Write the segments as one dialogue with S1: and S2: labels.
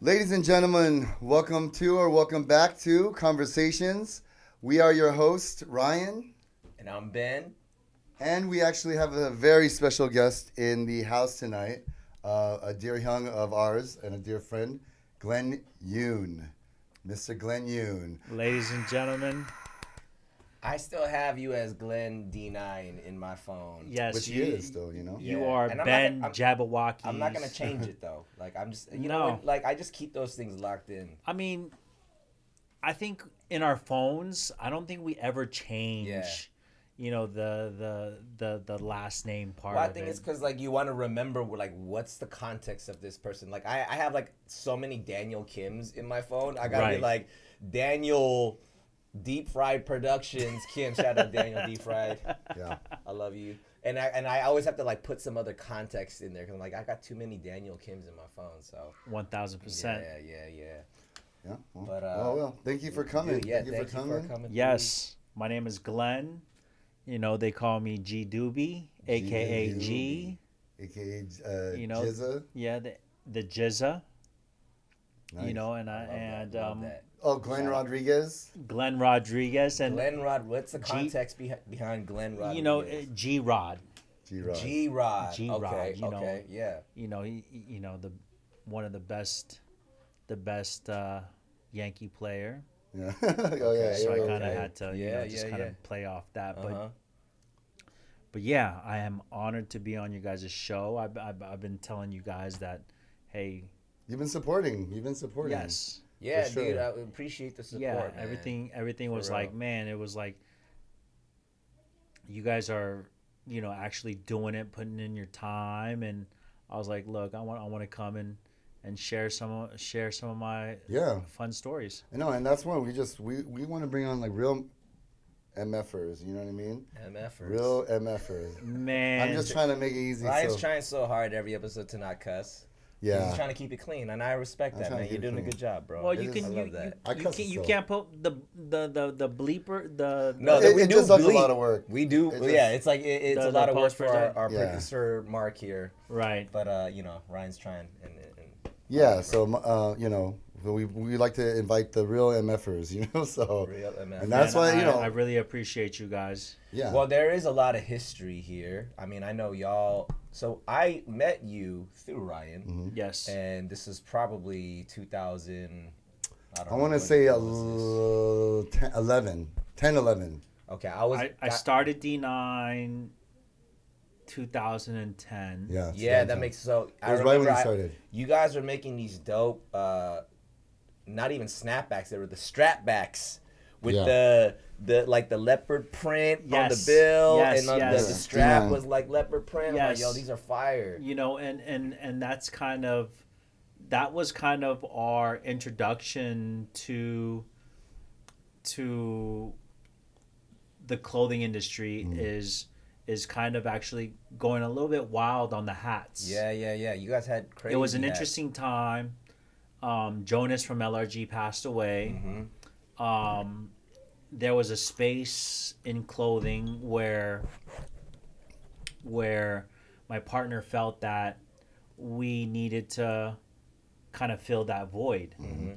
S1: Ladies and gentlemen, welcome back to Conversations. We are your host, Ryan,
S2: And I'm Ben.
S1: and we actually have a very special guest in the house tonight, a dear hyung of ours and a dear friend, Glen Yun. Mr. Glen Yun.
S3: Ladies and gentlemen,
S2: I still have you as Glen D9 in my phone.
S3: yes,
S1: Which he is still, you know?
S3: You
S2: Yeah.
S3: are
S2: And I'm not
S3: Ben
S2: gonna- I'm-
S3: Jabberwocky.
S2: I'm not gonna change it though. Like I'm just,
S3: No.
S2: I just keep those things locked in.
S3: I mean, I think in our phones, I don't think we ever change.
S2: Yeah.
S3: The last name part.
S2: Well, I
S3: of
S2: think
S3: it.
S2: it's because like you want to remember like what's the context of this person. Like I have like so many Daniel Kims in my phone. I gotta be
S3: Right.
S2: like Daniel Deep Fried Productions Kim. Shout out Daniel Deep Fried.
S1: Yeah.
S2: I love you. And I always have to like put some other context in there because I'm like I got too many Daniel Kims in my phone. So
S3: 1000%.
S2: yeah.
S1: Yeah. Well,
S2: But,
S1: well, thank you for coming.
S2: Dude, yeah,
S1: thank you for coming.
S3: Yes, my name is Glenn. They call me G-Doobie, aka G.
S1: AKA
S3: You know,
S1: Jizza.
S3: Yeah, the Jizza.
S1: Nice.
S3: And
S2: Love that.
S1: Oh, Glenn Rodriguez.
S3: Glenn Rodriguez and
S2: Glen-Rod, what's the context behind Glen-Rod?
S3: G.Rod.
S1: G.Rod.
S2: G-Rod.
S3: G-Rod,
S2: Okay,
S3: you know.
S2: okay, yeah.
S3: The one of the best Yankee player.
S1: Yeah. Oh, yeah.
S3: So I
S1: yeah,
S3: kind of
S1: okay.
S3: had to
S2: Yeah,
S3: just
S2: yeah,
S3: kind
S2: yeah.
S3: of play off that.
S2: Uh-huh.
S3: But yeah, I am honored to be on you guys' show. I've been telling you guys that, hey,
S1: You've been supporting.
S3: yes,
S2: Yeah,
S1: For sure.
S2: dude, I appreciate the support,
S3: yeah,
S2: man.
S3: everything
S2: For
S3: was
S2: real.
S3: like, man, it was like, you guys are, actually doing it, putting in your time, and I was like, look, I want to come and share some of my
S1: Yeah.
S3: fun stories.
S1: I know, and that's why we want to bring on like real MFers. You know what I mean?
S2: MFers.
S1: Real MFers.
S3: Man,
S1: I'm just trying to make it easy.
S2: Ryan's
S1: So,
S2: trying so hard every episode to not cuss.
S1: yeah.
S2: He's trying to keep it clean, and I respect
S1: I'm
S2: that,
S1: trying to
S2: man. You're
S1: keep it
S2: doing a
S1: clean.
S2: good job, bro.
S3: well,
S1: It
S3: you
S1: is-
S3: can
S2: I
S3: you
S2: love that.
S1: I cuss
S3: you
S1: still.
S3: can't put the bleeper the
S2: No,
S1: It-
S2: we
S1: it
S2: do
S1: just does a
S2: bleep.
S1: lot of work.
S2: We do.
S1: It just-
S2: Yeah, it's like it's
S3: The-
S2: a lot
S3: the
S2: of work for
S3: post-production.
S2: our
S1: Yeah.
S2: producer Mark here.
S3: right.
S2: But Ryan's trying, and
S1: Yeah. So we like to invite the real MFers. So
S2: real MF.
S1: and that's
S3: Man,
S1: why
S3: I really appreciate you guys.
S1: yeah.
S2: Well, there is a lot of history here. I mean, I know y'all. So I met you through Ryan,
S1: Mm-hmm.
S3: Yes.
S2: and this is probably 2000. I don't
S1: I
S2: know
S1: want to
S2: what
S1: say
S2: year was
S1: 10, 11.
S2: this. Okay,
S3: I started D9 2010.
S1: Yeah.
S2: Yeah, that makes so.
S1: It was right when you
S2: remember
S1: started.
S2: You guys were making these dope, not even snapbacks. They were the strapbacks with
S1: Yeah.
S2: the like the leopard print on the
S3: Yes.
S2: bill,
S3: Yes,
S2: and on
S3: yes.
S2: the strap
S1: Yeah.
S2: was like leopard print. I'm like,
S3: Yes.
S2: yo, these are fire.
S3: And that was kind of our introduction to the clothing industry is kind of actually going a little bit wild on the hats.
S2: Yeah. You guys had crazy.
S3: It was an
S2: hats.
S3: interesting time. Jonas from LRG passed away.
S2: Mm-hmm.
S3: There was a space in clothing where my partner felt that we needed to kind of fill that void.
S2: Mm-hmm.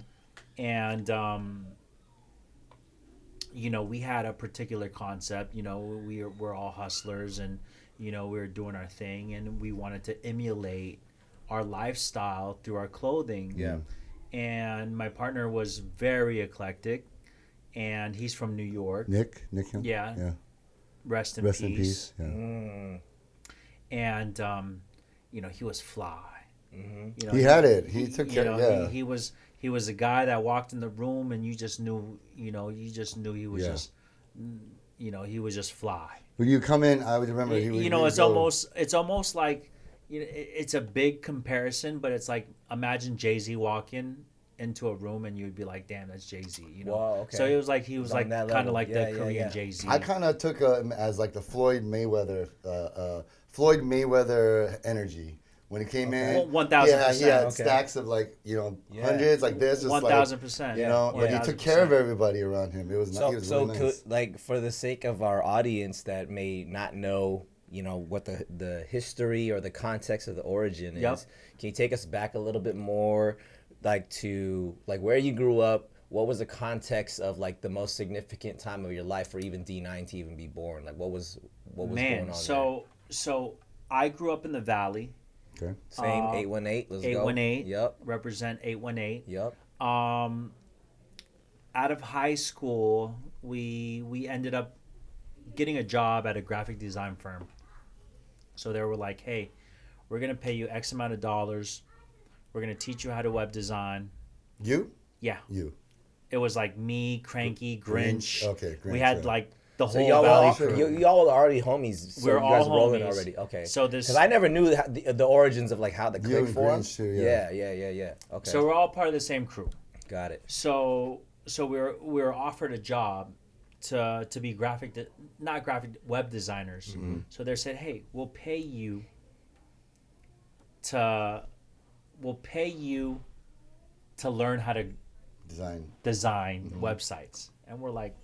S3: And we had a particular concept. We're all hustlers, and we were doing our thing, and we wanted to emulate our lifestyle through our clothing.
S2: Yeah.
S3: And my partner was very eclectic, and he's from New York.
S1: Nick Hill?
S3: Yeah.
S1: Yeah.
S3: Rest in
S1: Rest
S3: peace.
S1: in peace. Yeah.
S2: Mm.
S3: And he was fly.
S2: Mm-hmm.
S1: He had it. He took care. Yeah.
S3: He was a guy that walked in the room, and you just knew he was
S1: Yeah.
S3: he was just fly.
S1: When you come in, I would remember. He would,
S3: It's almost like it's a big comparison, but it's like imagine Jay-Z walking into a room and you'd be like, damn, that's Jay-Z.
S2: Wow, okay.
S3: So it was like he was
S2: On
S3: like
S2: that
S3: kind
S2: level.
S3: of like
S2: Yeah,
S3: the
S2: yeah,
S3: Korean
S2: yeah.
S3: Jay-Z.
S1: I kind of took him as like the Floyd Mayweather energy. When he came in,
S3: 1000%.
S1: Yeah, he had
S2: Okay.
S1: stacks of
S2: Yeah.
S1: hundreds like this, just
S3: 1000%.
S1: but he took care of everybody around him. It was
S2: So,
S1: he was
S2: so
S1: really nice.
S2: like for the sake of our audience that may not know, what the history or the context of the origin is,
S3: Yep.
S2: can you take us back a little bit more like to like where you grew up. What was the context of like the most significant time of your life for even D9 to even be born? Like what was going on
S3: so I grew up in the Valley.
S1: Okay.
S2: there? Same 818. Let's go.
S3: 818.
S2: Yep.
S3: Represent 818.
S2: Yep.
S3: Out of high school, we ended up getting a job at a graphic design firm. So they were like, "Hey, we're gonna pay you X amount of dollars. We're gonna teach you how to web design."
S1: You?
S3: Yeah.
S1: You.
S3: It was like me, Cranky, Grinch.
S1: Okay, Grinch,
S3: We had
S1: yeah.
S3: like the
S2: So
S3: whole
S2: y'all
S3: Valley
S2: all,
S3: crew.
S2: y'all are already homies. So
S3: We're
S2: you guys
S3: all
S2: rolling
S3: homies.
S2: already. Okay.
S3: So this-
S2: because I never knew the origins of like how the
S1: You
S2: click
S1: and
S2: formed.
S1: Grinch too, yeah.
S2: Yeah. Okay.
S3: So we're all part of the same crew.
S2: got it.
S3: So we were offered a job to be not graphic web designers.
S1: Mm-hmm.
S3: So they said, "Hey, we'll pay you to learn how to
S1: Design.
S3: websites." And we're like,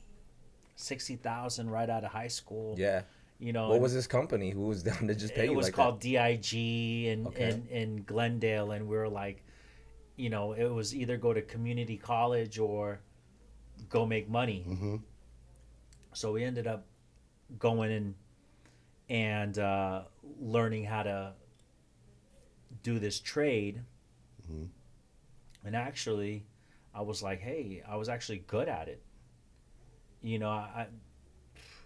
S3: 60,000 right out of high school.
S2: Yeah.
S3: You know,
S2: What was this company who was down to just pay
S3: it
S2: you
S3: was
S2: like
S3: called
S2: that?
S3: DIG
S2: Okay.
S3: in Glendale, and we were like, you know, it was either go to community college or go make money.
S1: Mm-hmm.
S3: So we ended up going in and learning how to do this trade.
S1: Mm-hmm.
S3: And actually, I was like, hey, I was actually good at it. You know, I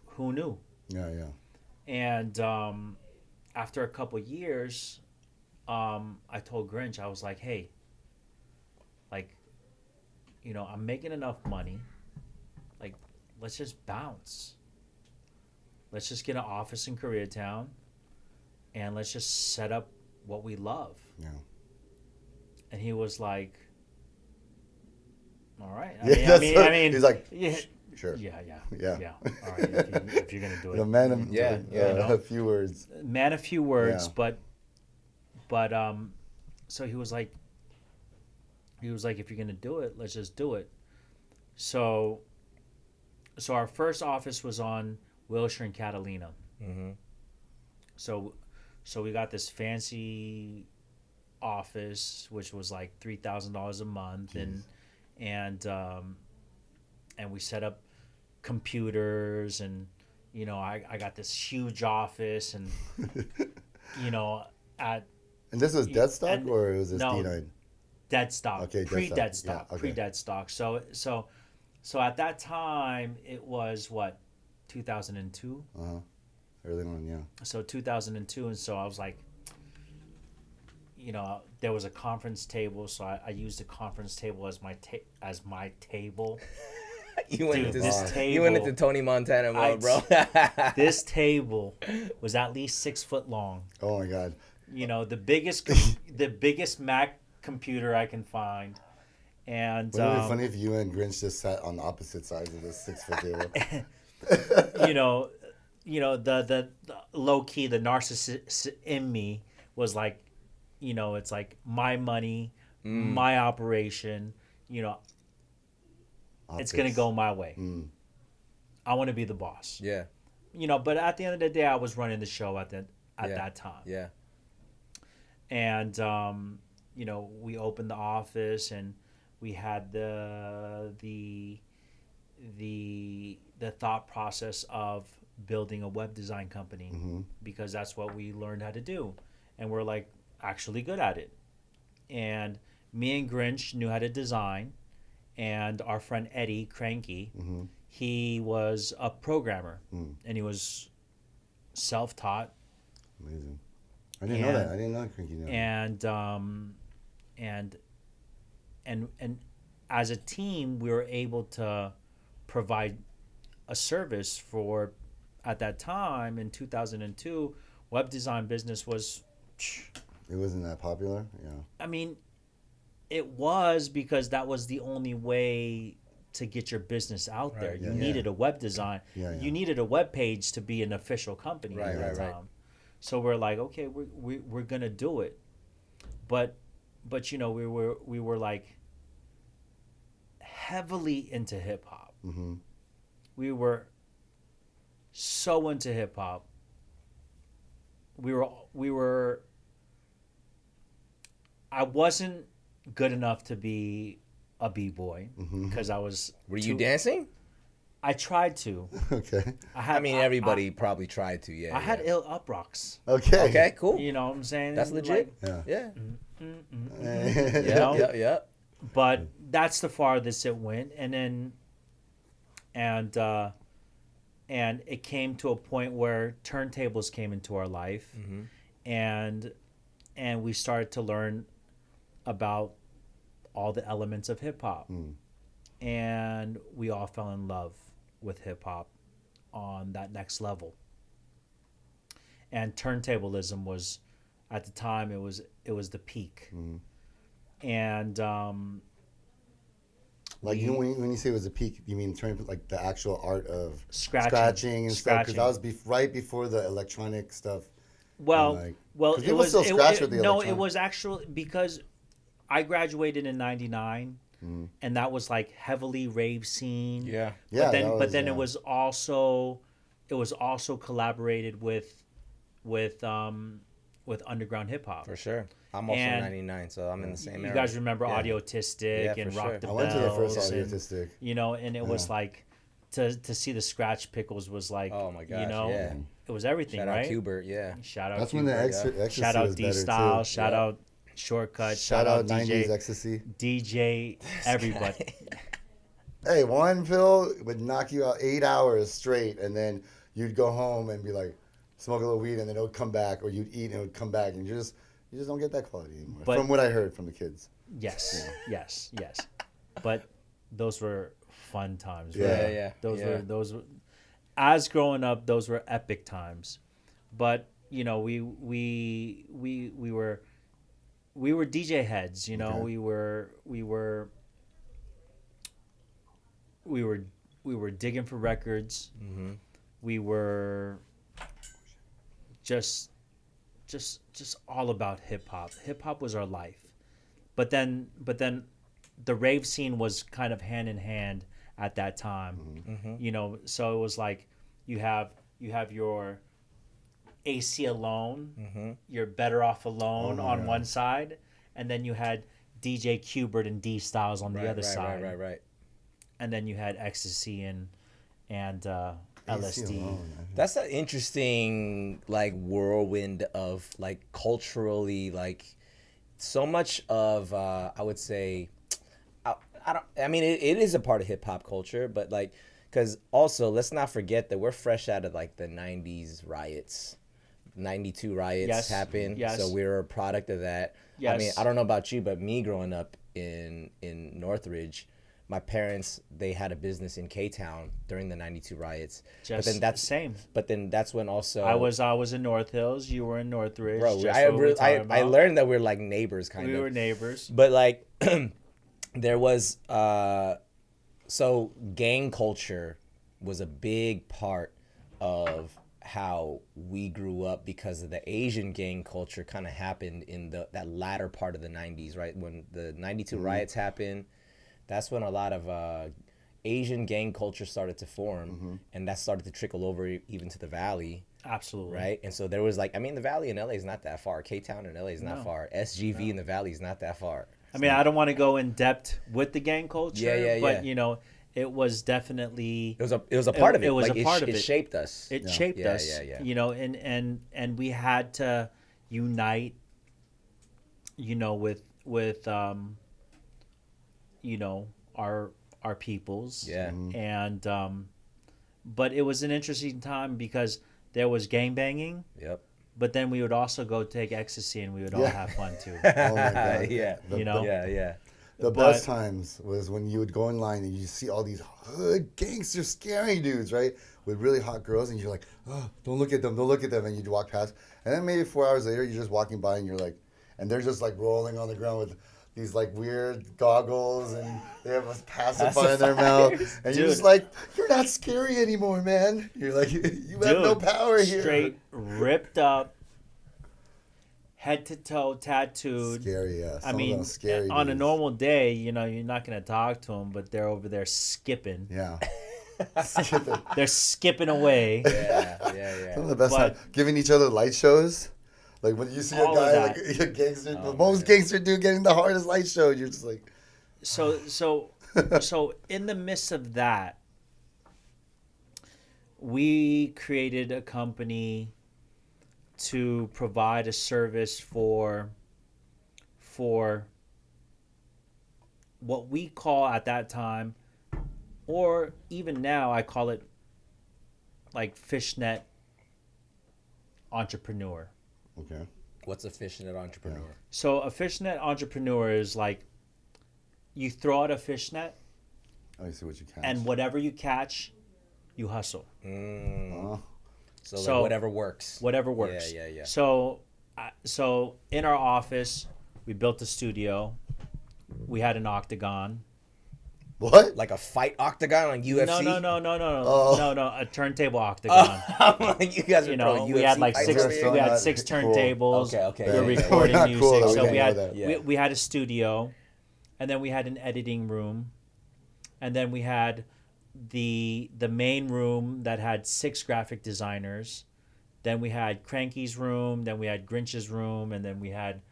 S3: who knew?
S1: Yeah.
S3: And after a couple years, I told Grinch, I was like, hey, like, you know, I'm making enough money. Like, let's just bounce. Let's just get an office in Koreatown and let's just set up what we love.
S1: Yeah.
S3: And he was like, all right.
S1: Yeah,
S3: I mean,
S1: he's like,
S3: yeah,
S1: sure.
S3: yeah.
S1: Yeah.
S3: All right, if you're gonna do it.
S1: The man of
S2: Yeah,
S3: you know?
S1: a few words.
S3: Man, a few words,
S1: Yeah.
S3: but so he was like, if you're gonna do it, let's just do it. So our first office was on Wilshire and Catalina.
S2: Mm-hmm.
S3: So we got this fancy office, which was like $3,000 a month,
S1: Jeez.
S3: and we set up computers, and you know, I got this huge office, and you know, at
S1: And this was dead stock,
S3: and-
S1: or was this
S3: no,
S1: D9?
S3: dead stock,
S1: Okay,
S3: pre-dead stock,
S1: yeah, okay.
S3: pre-dead stock. So at that time it was what, 2002.
S1: Early on, yeah.
S3: So 2002, and so I was like, you know, there was a conference table, so I used the conference table as my table.
S2: You went
S3: Dude,
S2: into
S3: this
S2: you went
S3: table-
S2: into Tony Montana mode, bro.
S3: This table was at least 6 foot long.
S1: Oh my God.
S3: You know, the biggest Mac computer I can find, and
S1: Wouldn't it be funny if you and Grinch just sat on the opposite sides of this 6 foot table?
S3: you know the low key, the narcissist in me was like, you know, it's like my money, my operation. You know, it's gonna
S1: Optics.
S3: go my way.
S1: Mm.
S3: I want to be the boss.
S2: Yeah.
S3: You know, but at the end of the day, I was running the show at
S2: Yeah.
S3: that time.
S2: Yeah.
S3: And you know, we opened the office, and we had the thought process of building a web design company,
S1: Mm-hmm.
S3: because that's what we learned how to do, and we're like actually good at it. And me and Grinch knew how to design, and our friend Eddie Cranky,
S1: Mm-hmm.
S3: he was a programmer,
S1: Mm.
S3: and he was self-taught.
S1: Amazing. I didn't know that. I didn't know Cranky knew that.
S3: And as a team, we were able to provide a service for, at that time in 2002, web design business was,
S1: It wasn't that popular? Yeah.
S3: I mean, it was, because that was the only way to get your business out there.
S2: Right.
S3: You
S1: Yeah,
S3: needed a web design.
S1: Yeah.
S3: You needed a web page to be an official company
S2: Right,
S3: at that
S2: right, right.
S3: time. So we're like, okay, we're gonna do it, but you know, we were like heavily into hip hop.
S1: Mm-hmm.
S3: We were so into hip hop. We were. I wasn't good enough to be a b-boy because I was.
S2: Were you dancing?
S3: I tried to.
S1: Okay.
S2: I mean, everybody probably tried to. Yeah.
S3: I had ill up rocks.
S1: Okay.
S2: Okay. Cool.
S3: You know what I'm saying?
S2: That's legit.
S1: Yeah.
S2: Yeah.
S3: You know?
S2: Yeah.
S3: But that's the farthest it went, and then, and it came to a point where turntables came into our life, and we started to learn about all the elements of hip hop, and we all fell in love with hip hop on that next level. And turntablism was, at the time, it was the peak. And
S1: Like when you say it was a peak, you mean like the actual art of
S3: scratching
S1: and stuff? Because that was right before the electronic stuff.
S3: Well,
S1: and
S3: well,
S1: 'cause
S3: it
S1: people
S3: was
S1: still scratch with the
S3: no, it
S1: electronic.
S3: was actually because I graduated in '99, and that was like heavily rave scene.
S2: Yeah.
S1: Yeah,
S3: But then,
S1: that was,
S3: it was also collaborated with underground hip hop.
S2: For sure. I'm also
S3: And
S2: 99, so I'm in the same
S3: You
S2: era.
S3: guys remember
S2: Yeah.
S3: Audiotistic
S2: Yeah,
S3: and
S2: for
S3: Rock
S2: sure.
S3: the
S1: I went to the
S3: Bells
S1: first
S3: and,
S1: Audiotistic.
S3: you know, and it was like to see the scratch pickles was like,
S2: Oh my gosh,
S3: you know,
S2: yeah.
S3: it was everything,
S2: Shout
S3: right?
S2: out Kubert, yeah.
S3: Shout out.
S1: That's when the
S3: Kubert.
S1: ecstasy
S3: Shout out
S1: was
S3: D
S1: better
S3: Style.
S1: too.
S3: Shout
S2: Yeah.
S3: out Shortcut.
S1: Shout out 90s
S3: DJ.
S1: ecstasy.
S3: DJ. Everybody.
S1: Hey, one pill would knock you out 8 hours straight, and then you'd go home and be like, smoke a little weed, and then it would come back, or you'd eat and it would come back, and you just don't get that quality anymore.
S3: But-
S1: from what I heard from the kids.
S3: Yes. But those were fun times.
S1: Yeah.
S3: Right?
S2: Yeah.
S3: Those were. As growing up, those were epic times. But you know, we were DJ heads. You know,
S1: Okay.
S3: we were digging for records. We were just all about hip hop. Hip hop was our life. But then the rave scene was kind of hand in hand at that time. You know, so it was like you have your AC alone, you're better off alone
S1: Oh,
S3: on
S1: yeah.
S3: one side, and then you had DJ Kubert and D Styles on the other side.
S2: Right.
S3: And then you had ecstasy and
S1: AC
S3: LSD.
S1: alone, I think.
S2: That's an interesting like whirlwind of like culturally like so much of I would say I mean it is a part of hip hop culture, but like because also let's not forget that we're fresh out of like the 90s riots. 92 riots
S3: Yes,
S2: happened,
S3: yes.
S2: so we're a product of that.
S3: Yes.
S2: I mean, I don't know about you, but me growing up in Northridge, my parents, they had a business in K-Town during the 92 riots.
S3: Just
S2: but then that's
S3: same.
S2: But then that's when also
S3: I was in North Hills. You were in Northridge.
S2: bro,
S3: just
S2: I
S3: what we're talking
S2: I
S3: about.
S2: learned that we're like neighbors kind
S3: We
S2: of.
S3: were neighbors.
S2: But like there was so gang culture was a big part of how we grew up because of the Asian gang culture kind of happened in that latter part of the 90s, right? When the 92 riots happened, that's when a lot of Asian gang culture started to form, and that started to trickle over even to the Valley,
S3: Absolutely.
S2: right? And so there was like, I mean, the Valley in LA is not that far. K-Town in LA is not
S3: No.
S2: far. SGV in the Valley is not that far.
S3: I mean, I don't want to go in depth with the gang culture,
S2: Yeah,
S3: but
S2: yeah.
S3: you know, it was definitely
S2: It was a part of it.
S3: It was
S2: like,
S3: a part of
S2: it
S3: it.
S2: shaped us.
S3: it
S1: Yeah.
S3: shaped
S2: Yeah,
S3: us.
S2: yeah.
S3: You know, and we had to unite. You know, with you know our peoples.
S2: Yeah.
S3: And but it was an interesting time because there was gang banging,
S2: Yep.
S3: but then we would also go take ecstasy and we would all
S1: Yeah.
S3: have fun too.
S1: Oh my God.
S2: Yeah.
S3: You know?
S2: Yeah.
S1: The
S3: But-
S1: best times was when you would go in line and you see all these hood gangster scary dudes, right? With really hot girls, and you're like, oh, don't look at them, and you'd walk past. And then maybe 4 hours later, you're just walking by and you're like, and they're just like rolling on the ground with these like weird goggles, and they have a pacifier in their mouth. And you're just
S3: Dude.
S1: like, you're not scary anymore, man. You're like, you have no
S3: Dude,
S1: power here.
S3: Straight ripped up, head to toe tattooed.
S1: Scary, yeah. Some
S3: I
S1: of
S3: mean,
S1: them scary
S3: on a
S1: dudes.
S3: normal day, you know, you're not gonna talk to them, but they're over there skipping.
S1: Yeah.
S3: They're skipping away.
S2: Yeah.
S1: Some of the best
S3: But-
S1: time. Giving each other light shows. Like when you see a
S3: All of
S1: guy
S3: that.
S1: like a gangster,
S2: Oh,
S1: the most
S2: man.
S1: gangster dude getting the hardest light show, you're just like,
S3: So in the midst of that, we created a company to provide a service for what we call at that time, or even now, I call it like Fishnet Entrepreneur.
S1: okay,
S2: What's a fishnet entrepreneur?
S3: So a fishnet entrepreneur is like you throw out a fishnet,
S1: I see what you catch.
S3: and whatever you catch, you hustle.
S1: Oh,
S2: So,
S3: So-
S2: like whatever works.
S3: Whatever works.
S2: Yeah.
S3: So in our office, we built a studio. We had an octagon.
S1: what?
S2: Like a fight octagon on UFC?
S3: No, a turntable octagon.
S2: I'm like, you guys are
S3: You know,
S2: throwing
S3: we had
S2: UFC
S3: like
S2: fights
S3: six.
S2: over here?
S1: Cool.
S3: We had 6
S1: Cool.
S3: turntables.
S2: Okay.
S3: We were
S2: Yeah.
S3: recording
S1: Not
S3: music.
S1: cool, though.
S3: So
S1: We
S3: we
S1: can't
S3: had
S1: know that.
S2: Yeah.
S3: we had a studio, and then we had an editing room, and then we had the main room that had 6 graphic designers. Then we had Cranky's room. Then we had Grinch's room, and then we had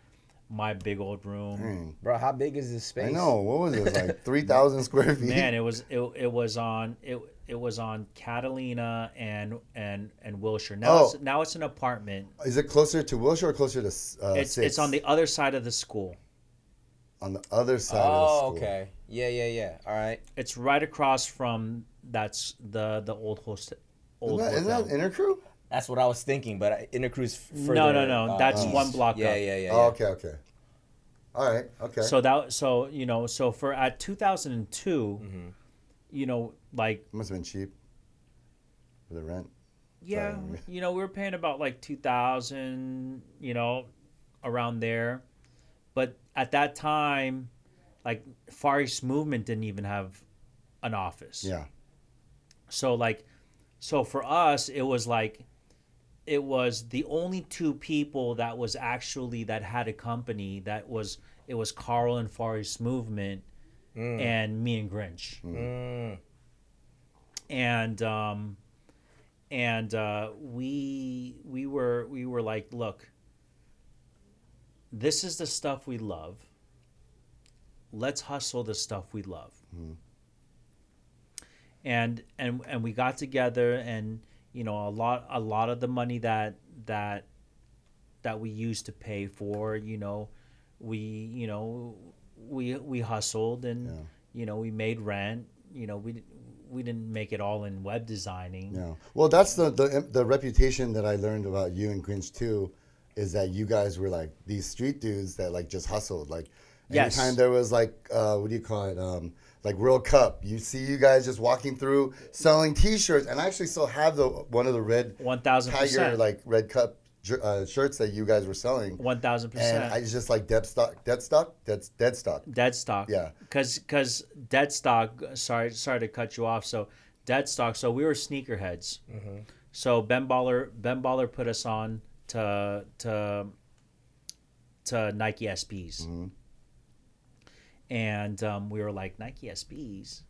S3: my big old room.
S1: Dang.
S2: Bro, how big is this space?
S1: I know. What was this? Like 3,000 square feet?
S3: Man, it was on Catalina and Wilshire. Now it's an apartment.
S1: Is it closer to Wilshire or closer to
S3: It's on the other side of the school.
S1: On the other side of the
S2: Oh,
S1: school.
S2: okay. Yeah. All right.
S3: It's right across from that's the old host. Old
S1: Isn't that
S3: hotel.
S1: Intercrew?
S2: That's what I was thinking, but Intercruise further.
S3: No. That's
S2: east.
S3: one block up.
S2: Yeah.
S1: Oh, okay. All right, okay.
S3: So for at 2002, like
S1: Must have been cheap for the rent.
S3: yeah,
S1: Sorry.
S3: we were paying about like 2,000, around there. But at that time, like Far East Movement didn't even have an office.
S1: Yeah.
S3: So for us, it was the only 2 people that had a company it was Carl and Far East Movement and me and Grinch. We were like, look, this is the stuff we love. Let's hustle the stuff we love. And we got together, and a lot of the money that we used to pay for, we hustled, and we made rent. We didn't make it all in web designing.
S1: Yeah. Well, that's the reputation that I learned about you and Grinch too, is that you guys were like these street dudes that like just hustled. Like
S3: Yes.
S1: anytime there was like what do you call it? Like World Cup, you see you guys just walking through selling T-shirts, and I actually still have one of the red
S3: 1,000%.
S1: Tiger like Red Cup shirts that you guys were selling.
S3: 1,000%.
S1: And I just like dead stock. That's dead stock.
S3: Dead stock.
S1: Yeah.
S3: Because dead stock. Sorry to cut you off. So dead stock. So we were sneakerheads. So Ben Baller put us on to Nike SBs, and we were like Nike SBs,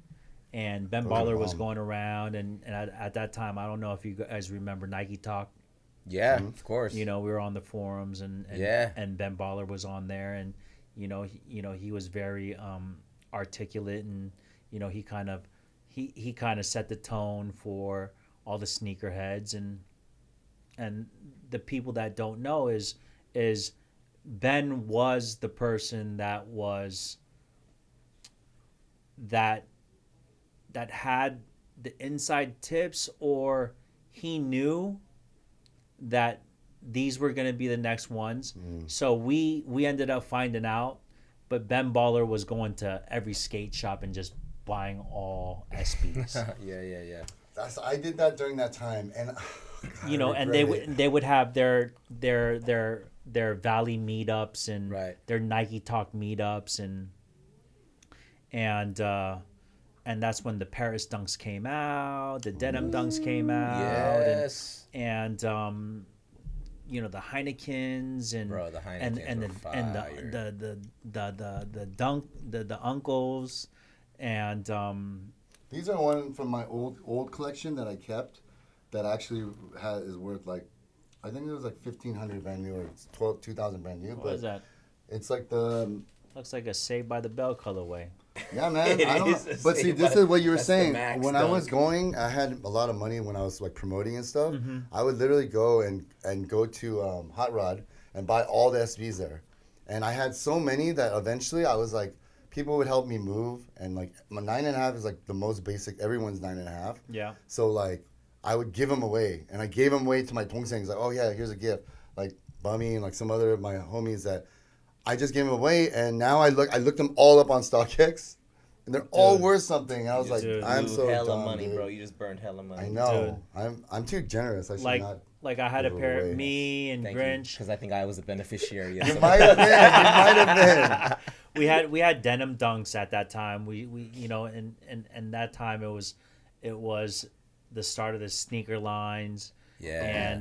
S3: and Ben
S1: Those are
S3: Baller was
S1: bomb.
S3: going around, and at that time, I don't know if you guys remember Nike Talk.
S2: Yeah, of course.
S3: We were on the forums, and
S2: Yeah.
S3: and Ben Baller was on there, and he was very articulate, and he kind of set the tone for all the sneakerheads, and the people that don't know is Ben was the person that had the inside tips, or he knew that these were going to be the next ones. So we ended up finding out, but Ben Baller was going to every skate shop and just buying all SBs.
S2: Yeah.
S1: I did that during that time, and God, I
S3: And
S1: regret it.
S3: they would have their Valley meetups and
S2: Right.
S3: their Nike Talk meetups, and that's when the Paris Dunks came out, the Denim Dunks came out,
S2: Yes.
S3: and the Heinekens and
S2: Bro, the Heinekens
S3: and
S2: were
S3: the uncles, and
S1: These are one from my old collection that I kept, that actually is worth like I think it was like 1,500 brand new or 2,000 brand new.
S3: What is that?
S1: It's like the.
S3: Looks like a Saved by the Bell colorway.
S1: Yeah, man.
S2: It
S1: I don't
S2: is
S1: know.
S2: a
S1: But see,
S2: Saved
S1: this
S2: by-
S1: is what you were
S2: that's the
S1: saying.
S2: max
S1: When I was
S2: dunk.
S1: going, I had a lot of money when I was like promoting and stuff.
S3: Mm-hmm.
S1: I would literally go and go to Hot Rod and buy all the SBs there. And I had so many that eventually I was like, people would help me move. And like my 9.5 is like the most basic. Everyone's 9.5.
S3: Yeah.
S1: So like I would give them away. And I gave them away to my tongsengs. Like, oh yeah, here's a gift. Like Bummy and like some other of my homies that I just gave them away. And now I looked them all up on StockX. And they're all worth something. And I was like,
S3: Dude.
S1: I'm
S2: Blew
S1: so
S2: hella
S1: dumb,
S2: money,
S1: dude.
S2: bro. You just burned hella money.
S1: I know. I'm too generous. I should
S3: Like
S1: not.
S3: like I had a
S1: give it
S3: pair.
S1: away.
S3: Me and
S2: Thank
S3: Grinch.
S2: because I think I was the beneficiary. Of
S1: You
S2: some-
S1: might have been. You might have been.
S3: We had denim dunks at that time. We you know and that time it was the start of the sneaker lines.
S2: Yeah.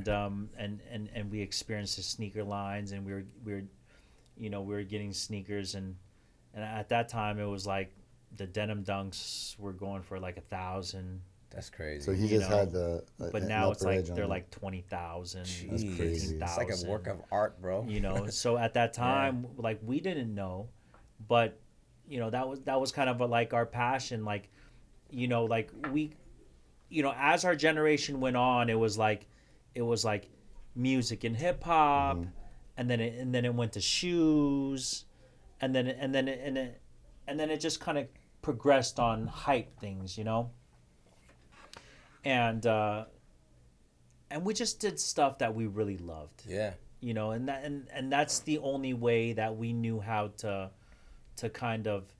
S3: And we experienced the sneaker lines, and we were getting sneakers, and at that time it was like the denim dunks were going for like 1,000,
S2: That's crazy.
S1: So he
S3: You
S1: just
S3: know,
S1: had the.
S3: but
S1: an
S3: now it's
S1: upper
S3: like
S1: edge on
S3: they're
S1: it.
S3: like 20,000,
S2: Jeez.
S1: crazy.
S2: It's like a work of art, bro.
S3: you know. So at that time, like we didn't know, but you know that was kind of like our passion, like like we, as our generation went on, it was like music and hip hop, and then it went to shoes, and then it just kind of progressed on hype things, and we just did stuff that we really loved,
S2: Yeah.
S3: and that's the only way that we knew how to kind of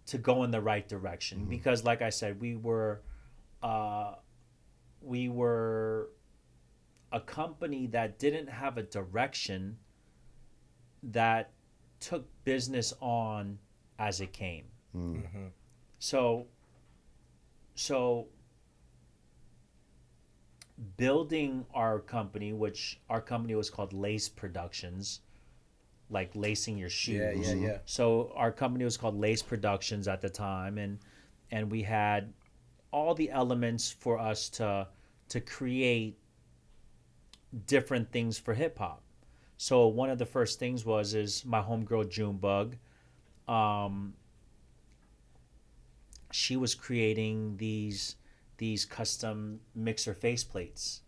S3: to go in the right direction, because like I said, we were a company that didn't have a direction, that took business on as it came.
S2: Mm-hmm.
S3: So building our company, which our company was called Lace Productions, like lacing your shoes.
S2: Yeah.
S3: So our company was called Lace Productions at the time, and we had all the elements for us to create different things for hip hop. So one of the first things is my homegirl Junebug. She was creating these custom mixer faceplates.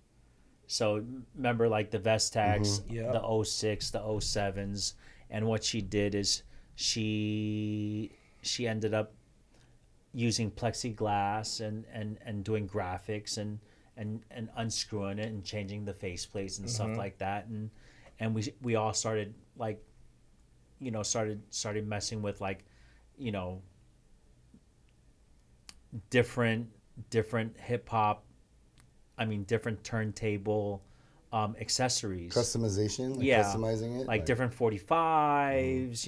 S3: So remember, like the Vestax,
S2: Yep.
S3: the 06, the 07s, and what she did is she ended up using plexiglass and doing graphics and unscrewing it and changing the faceplates and stuff like that, and we all started like started messing with like different hip hop, different turntable accessories,
S1: Customization. Like
S3: Yeah.
S1: Customizing it.
S3: like different 45s,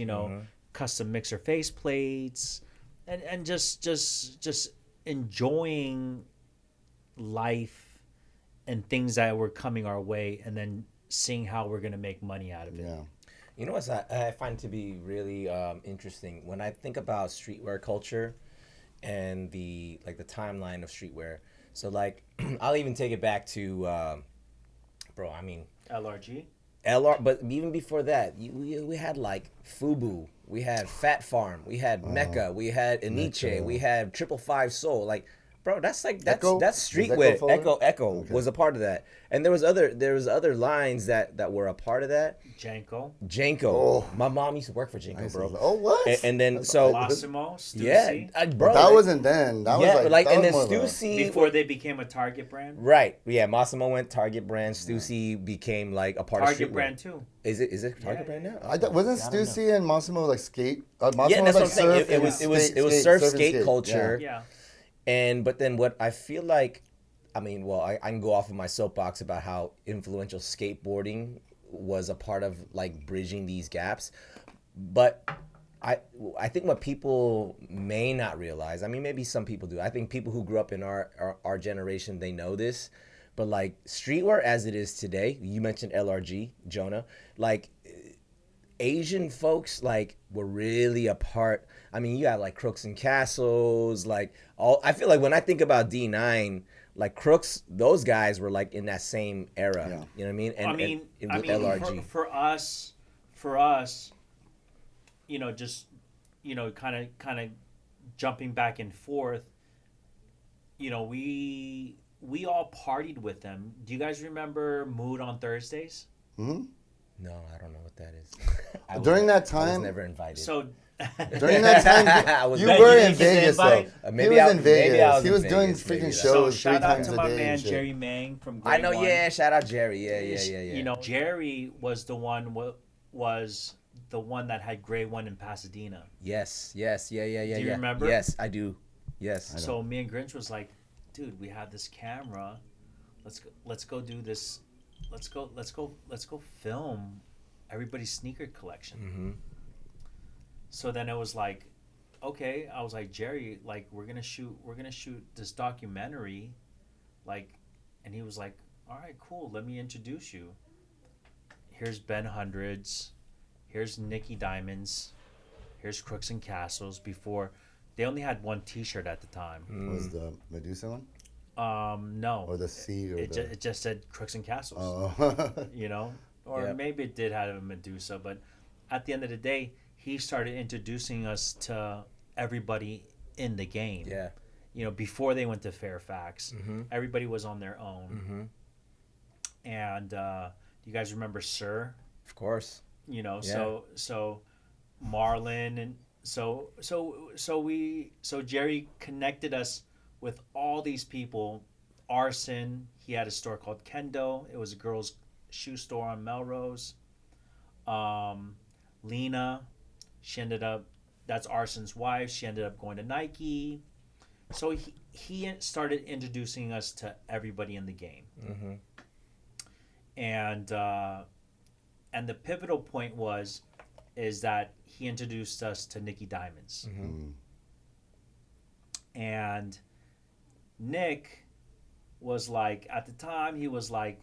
S3: custom mixer faceplates, and just enjoying life and things that were coming our way, and then seeing how we're gonna make money out of it.
S1: Yeah.
S2: You know what I find to be really interesting when I think about streetwear culture and the timeline of streetwear. So like I'll even take it back to
S3: LRG.
S2: LR, but even before that, we had like Fubu, we had Fat Farm, we had Mecca, we had Aniche,
S1: Mecca.
S2: we had 555 Soul. Like, bro, that's
S1: Echo?
S2: that's
S1: Was
S2: streetwear.
S1: Echo
S2: Echo
S1: Okay.
S2: was a part of that, and there was other lines that were a part of that.
S3: Janko.
S2: Janko,
S1: Oh.
S2: my mom used to work for Janko,
S1: Nice.
S2: bro.
S1: Oh, what?
S2: And then
S1: That's
S2: so
S3: Massimo. Stussy.
S2: yeah, bro,
S1: That wasn't then. That was
S2: yeah,
S1: like.
S2: but like,
S1: that
S2: and then
S1: was more of a-
S2: Stussy
S3: Before they became a Target brand.
S2: right, yeah, Massimo went Target brand. Stussy became like a part of
S3: Target
S2: streetwear.
S3: brand too.
S2: Is it Target
S3: Yeah,
S2: brand now?
S1: I thought, wasn't
S2: I don't know.
S1: Stussy and Massimo like skate? Massimo
S2: Yeah,
S1: was
S2: that's what
S1: like
S2: I'm saying.
S1: surf
S2: It
S1: and
S2: was surf
S1: and
S2: skate culture.
S3: Yeah.
S2: But then what I feel like, I can go off of my soapbox about how influential skateboarding was a part of like bridging these gaps. But I think what people may not realize, maybe some people do. I think people who grew up in our generation, they know this. But like streetwear as it is today, you mentioned LRG, Jonah, like Asian folks like were really a part. You have like Crooks and Castles, like all. I feel like when I think about D9, like Crooks, those guys were like in that same era.
S1: Yeah.
S2: You know what I mean? And
S3: I
S2: with
S3: mean,
S2: LRG.
S3: for us, just kind of jumping back and forth. We all partied with them. Do you guys remember Mood on Thursdays?
S1: Hmm.
S2: No, I don't know what that is.
S1: During that
S2: I was
S1: time,
S2: never invited.
S3: So
S1: during that time,
S2: was
S1: you
S2: not-
S1: were
S3: you
S1: in
S3: didn't get the
S1: Vegas though.
S3: invite?
S2: Maybe
S1: He was
S2: I-
S1: in
S2: maybe I
S1: Vegas.
S2: was
S1: He
S2: in
S1: was doing
S2: Vegas, maybe
S1: freaking
S2: that's-
S3: so
S1: shows 3
S3: shout out
S1: times
S3: to
S1: a
S3: my
S1: day.
S3: man
S1: and shit.
S3: Jerry Mang from
S2: I
S3: Glen
S2: know.
S3: Yun.
S2: Yeah, shout out Jerry. Yeah.
S3: Jerry was the one that had Grey One in Pasadena.
S2: Yes. Yeah.
S3: Do you remember?
S2: Yes, I do. Yes.
S3: So me and Grinch was like, dude, we have this camera. Let's go do this. Let's go film everybody's sneaker collection.
S2: Mm-hmm.
S3: So then it was like, okay, I was like, Jerry, like we're gonna shoot this documentary, like, and he was like, all right, cool, let me introduce you. Here's Ben Hundreds, here's Nicky Diamonds, here's Crooks and Castles. Before, they only had one T-shirt at the time.
S1: Was the Medusa one?
S3: No.
S1: Or the C or
S3: It just said Crooks and Castles.
S1: Oh.
S3: Or
S2: Yep.
S3: maybe it did have a Medusa, but at the end of the day, he started introducing us to everybody in the game.
S2: Yeah.
S3: Before they went to Fairfax,
S2: Mm-hmm.
S3: everybody was on their own.
S2: Mm-hmm.
S3: And you guys remember Sir?
S2: Of course.
S3: So Marlon and so Jerry connected us with all these people. Arson, he had a store called Kendo. It was a girls' shoe store on Melrose. Lena, that's Arson's wife. She ended up going to Nike. So he started introducing us to everybody in the game.
S2: Mm-hmm.
S3: And the pivotal point is that he introduced us to Nicky Diamonds.
S2: Mm-hmm.
S3: And Nick was like, at the time, he was like,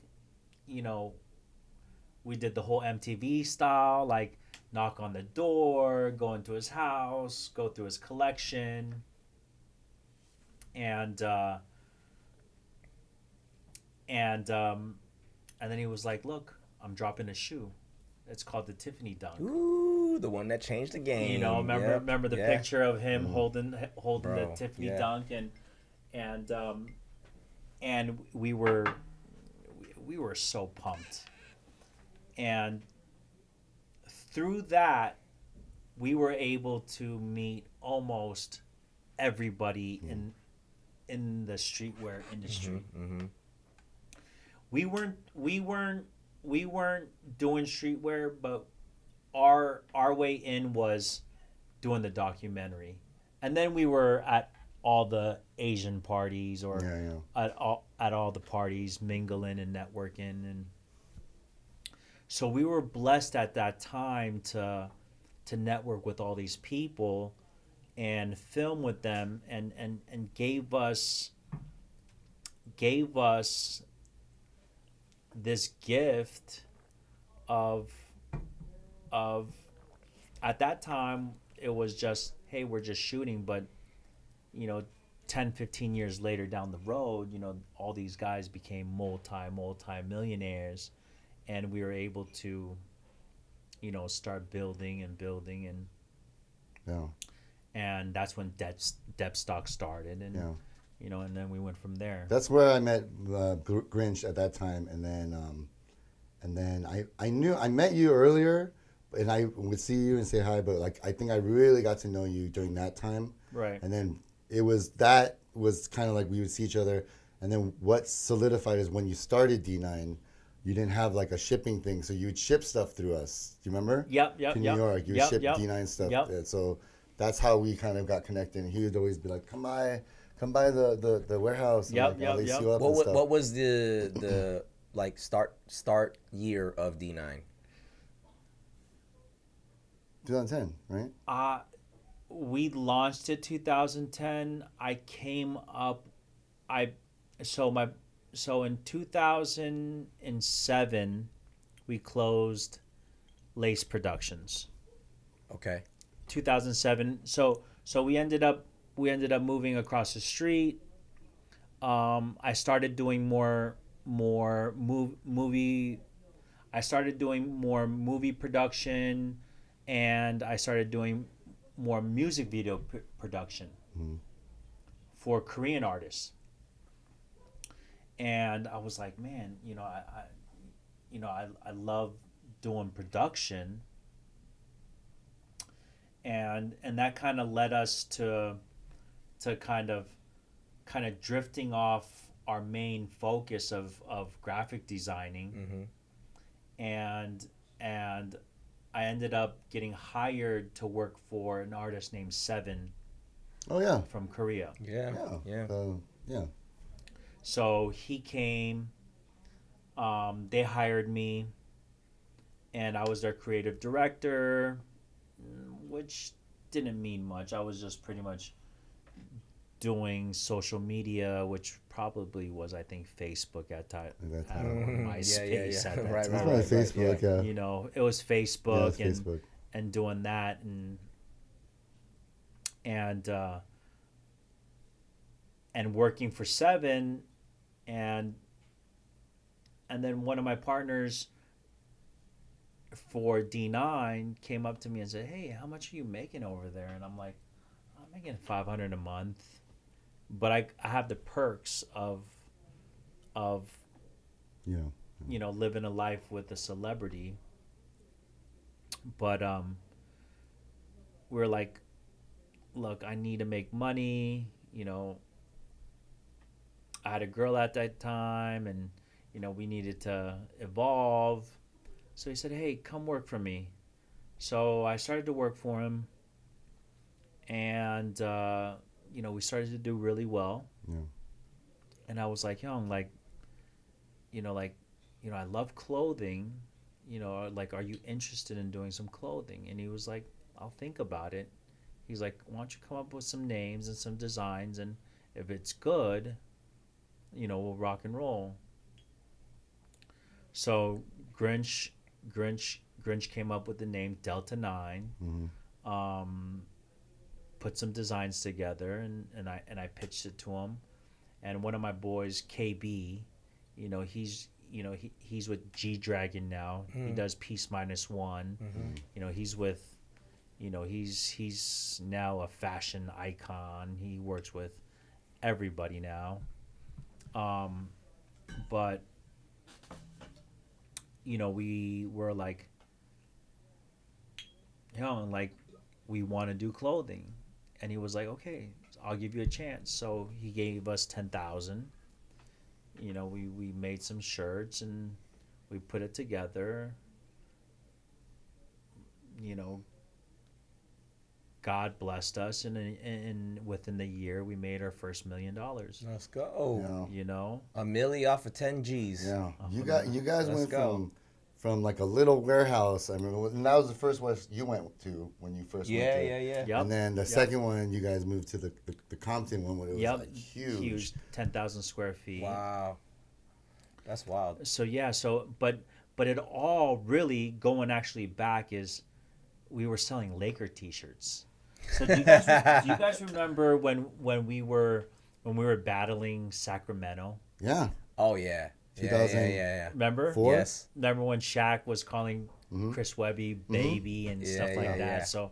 S3: we did the whole MTV style, like knock on the door, go into his house, go through his collection. And then he was like, look, I'm dropping a shoe. It's called the Tiffany Dunk.
S2: Ooh, the one that changed the game.
S3: Remember the picture of him holding
S2: Bro,
S3: the Tiffany
S2: yeah.
S3: Dunk, and we were so pumped. And through that, we were able to meet almost everybody in the streetwear industry.
S2: Mm-hmm.
S3: We weren't doing streetwear, but our way in was doing the documentary, and then we were at all the Asian parties or at all the parties, mingling and networking, and so we were blessed at that time to network with all these people and film with them, and gave us this gift of at that time it was just, hey, we're just shooting, but 10-15 years later down the road, all these guys became multi millionaires, and we were able to start building and and that's when Dep Stock started, and and then we went from there.
S1: That's where I met Grinch at that time, and then I knew I met you earlier, and I would see you and say hi, but like I think I really got to know you during that time,
S3: Right.
S1: And then was kind of like we would see each other, and then what solidified is when you started D9, you didn't have like a shipping thing, so you would ship stuff through us. Do you remember?
S3: Yep.
S1: To New York, you would ship
S3: yep.
S1: D9 stuff.
S3: Yep.
S1: And so that's how we kind of got connected. And he would always be like, "Come by the warehouse." And
S3: Yep,
S1: like, I'll lace
S3: yep.
S1: you up and stuff.
S2: What was the like start year of D9?
S1: 2010, right?
S3: We launched it 2010. I came up. So in 2007, we closed Lace Productions.
S2: Okay.
S3: 2007. So we ended up moving across the street. I started doing more movie. I started doing more movie production, and I started doing more music video production for Korean artists. And I was like, man, I love doing production, and that kind of led us to kind of drifting off our main focus of graphic designing, and I ended up getting hired to work for an artist named Seven
S1: Oh yeah.
S3: from Korea.
S2: Yeah.
S1: Yeah.
S2: Yeah.
S1: Yeah.
S3: So he came, they hired me, and I was their creative director, which didn't mean much. I was just pretty much doing social media, which probably was, I think, Facebook at that time, or MySpace at that
S2: Right,
S3: time.
S1: That's probably Facebook. Yeah.
S3: You know, it was
S1: Yeah,
S3: Facebook,
S1: it's Facebook.
S3: and doing that, and working for Seven, and then one of my partners for D9 came up to me and said, "Hey, how much are you making over there?" And I'm like, "I'm making $500 a month, but I have the perks of
S1: Yeah.
S3: living a life with a celebrity." But we're like, "Look, I need to make money, I had a girl at that time, and we needed to evolve." So he said, "Hey, come work for me." So I started to work for him, and we started to do really well.
S1: Yeah.
S3: And I was like, "Hyung, I love clothing. Like, are you interested in doing some clothing?" And he was like, "I'll think about it." He's like, "Why don't you come up with some names and some designs, and if it's good, we'll rock and roll." So Grinch came up with the name Delta 9. Put some designs together, and I pitched it to him. And one of my boys, KB, he's with G-Dragon now. He does Peace Minus One. He's with, he's now a fashion icon. He works with everybody now. But we were like, we want to do clothing. And he was like, "Okay, I'll give you a chance." So he gave us 10,000. We made some shirts, and we put it together. God blessed us, and within the year we made our first $1 million.
S2: Let's go.
S1: Yeah.
S2: A milli off of 10 G's.
S1: Yeah. You guys
S2: Let's
S1: went
S2: go.
S1: from like a little warehouse. I remember, and that was the first one you went to when you first went to.
S2: Yeah.
S3: Yep.
S1: And then the second one, you guys moved to the Compton one, where it was like huge.
S3: 10,000 square feet.
S2: Wow. That's wild.
S3: So but it all really going actually back is we were selling Laker t-shirts. So do you guys remember when we were battling Sacramento?
S1: Yeah.
S2: Oh yeah.
S1: 2000.
S2: Yeah.
S3: Remember?
S1: Four?
S2: Yes.
S3: Remember when Shaq was calling Chris Webby baby and stuff like that?
S2: Yeah.
S3: So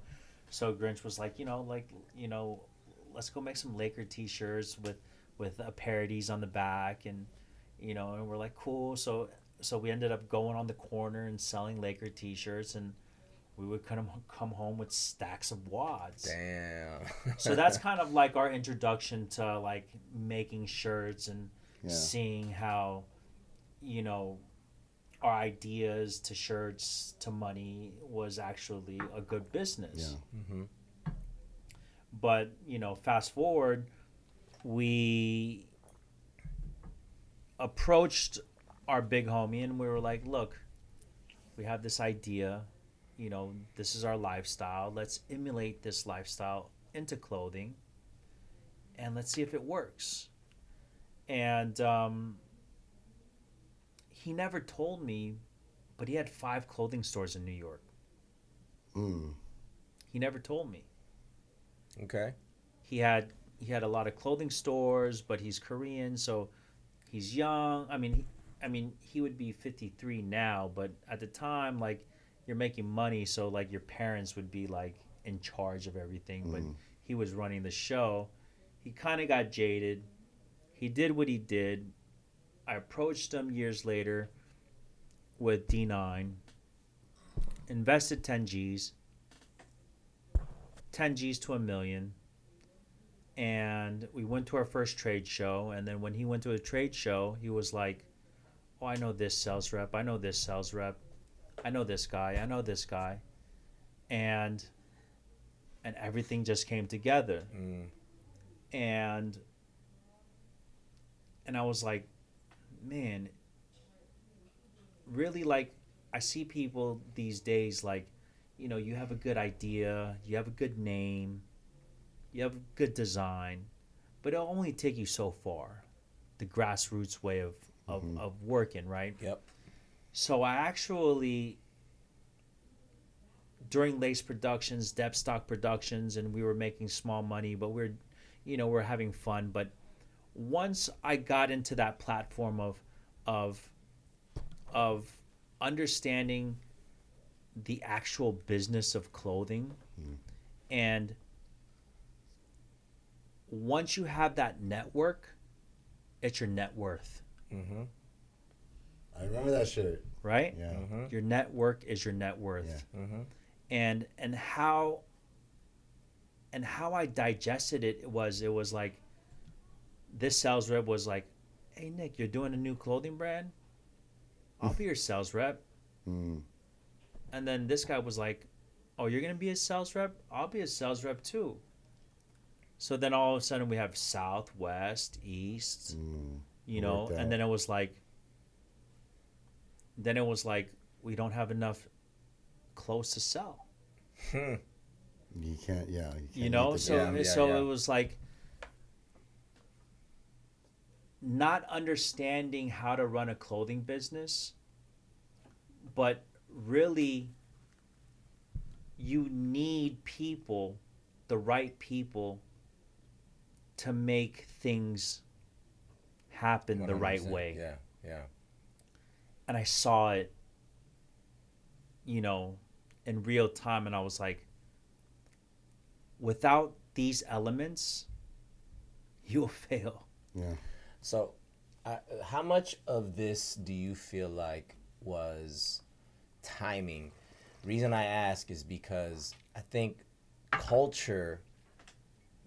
S3: Grinch was like, let's go make some Laker t-shirts with parodies on the back, and and we're like, cool. So we ended up going on the corner and selling Laker t-shirts, and we would come home with stacks of wads.
S2: Damn.
S3: So that's kind of like our introduction to like making shirts and seeing how, our ideas to shirts to money was actually a good business.
S1: Yeah.
S3: But, fast forward, we approached our big homie and we were like, "Look, we have this idea. This is our lifestyle. Let's emulate this lifestyle into clothing, and let's see if it works." And he never told me, but he had 5 clothing stores in New York. He never told me.
S2: Okay.
S3: He had he had a lot of clothing stores, but he's Korean, so he's young. I mean, he would be 53 now, but at the time, like, you're making money, so like your parents would be like in charge of everything, but he was running the show. He kind of got jaded. He did what he did. I approached him years later with D9, invested 10 G's to $1 million, and we went to our first trade show. And then when he went to a trade show, he was like, oh, I know this sales rep, I know this sales rep, I know this guy, I know this guy. And everything just came together. And I was like, man, really, like, I see people these days, like, you know, you have a good idea, you have a good name, you have a good design, but it'll only take you so far, the grassroots way of working, right?
S2: Yep.
S3: So I actually, during Lace Productions, Dep Stock Productions, and we were making small money, but we're having fun. But once I got into that platform of understanding the actual business of clothing, and once you have that network, it's your net worth.
S1: I remember that shirt.
S3: Right?
S1: Yeah.
S3: Your network is your net worth.
S1: Yeah.
S3: And how I digested it was like, this sales rep was like, hey Nick, you're doing a new clothing brand? I'll be your sales rep. And then this guy was like, oh, you're gonna be a sales rep? I'll be a sales rep too. So then all of a sudden we have South, West, East, you know, and then it was like we don't have enough clothes to sell.
S1: You can't, yeah.
S3: You know, so it was like not understanding how to run a clothing business, but really you need people, the right people, to make things happen the right way.
S2: Yeah.
S3: And I saw it, you know, in real time, and I was like, without these elements, you'll fail.
S1: Yeah.
S2: So, how much of this do you feel like was timing? Reason I ask is because I think culture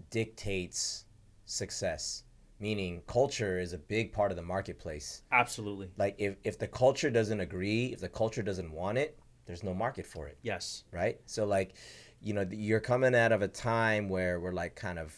S2: dictates success. Meaning, culture is a big part of the marketplace.
S3: Absolutely.
S2: Like, if the culture doesn't agree, if the culture doesn't want it, there's no market for it.
S3: Yes.
S2: Right? So, like, you know, you're coming out of a time where we're, like, kind of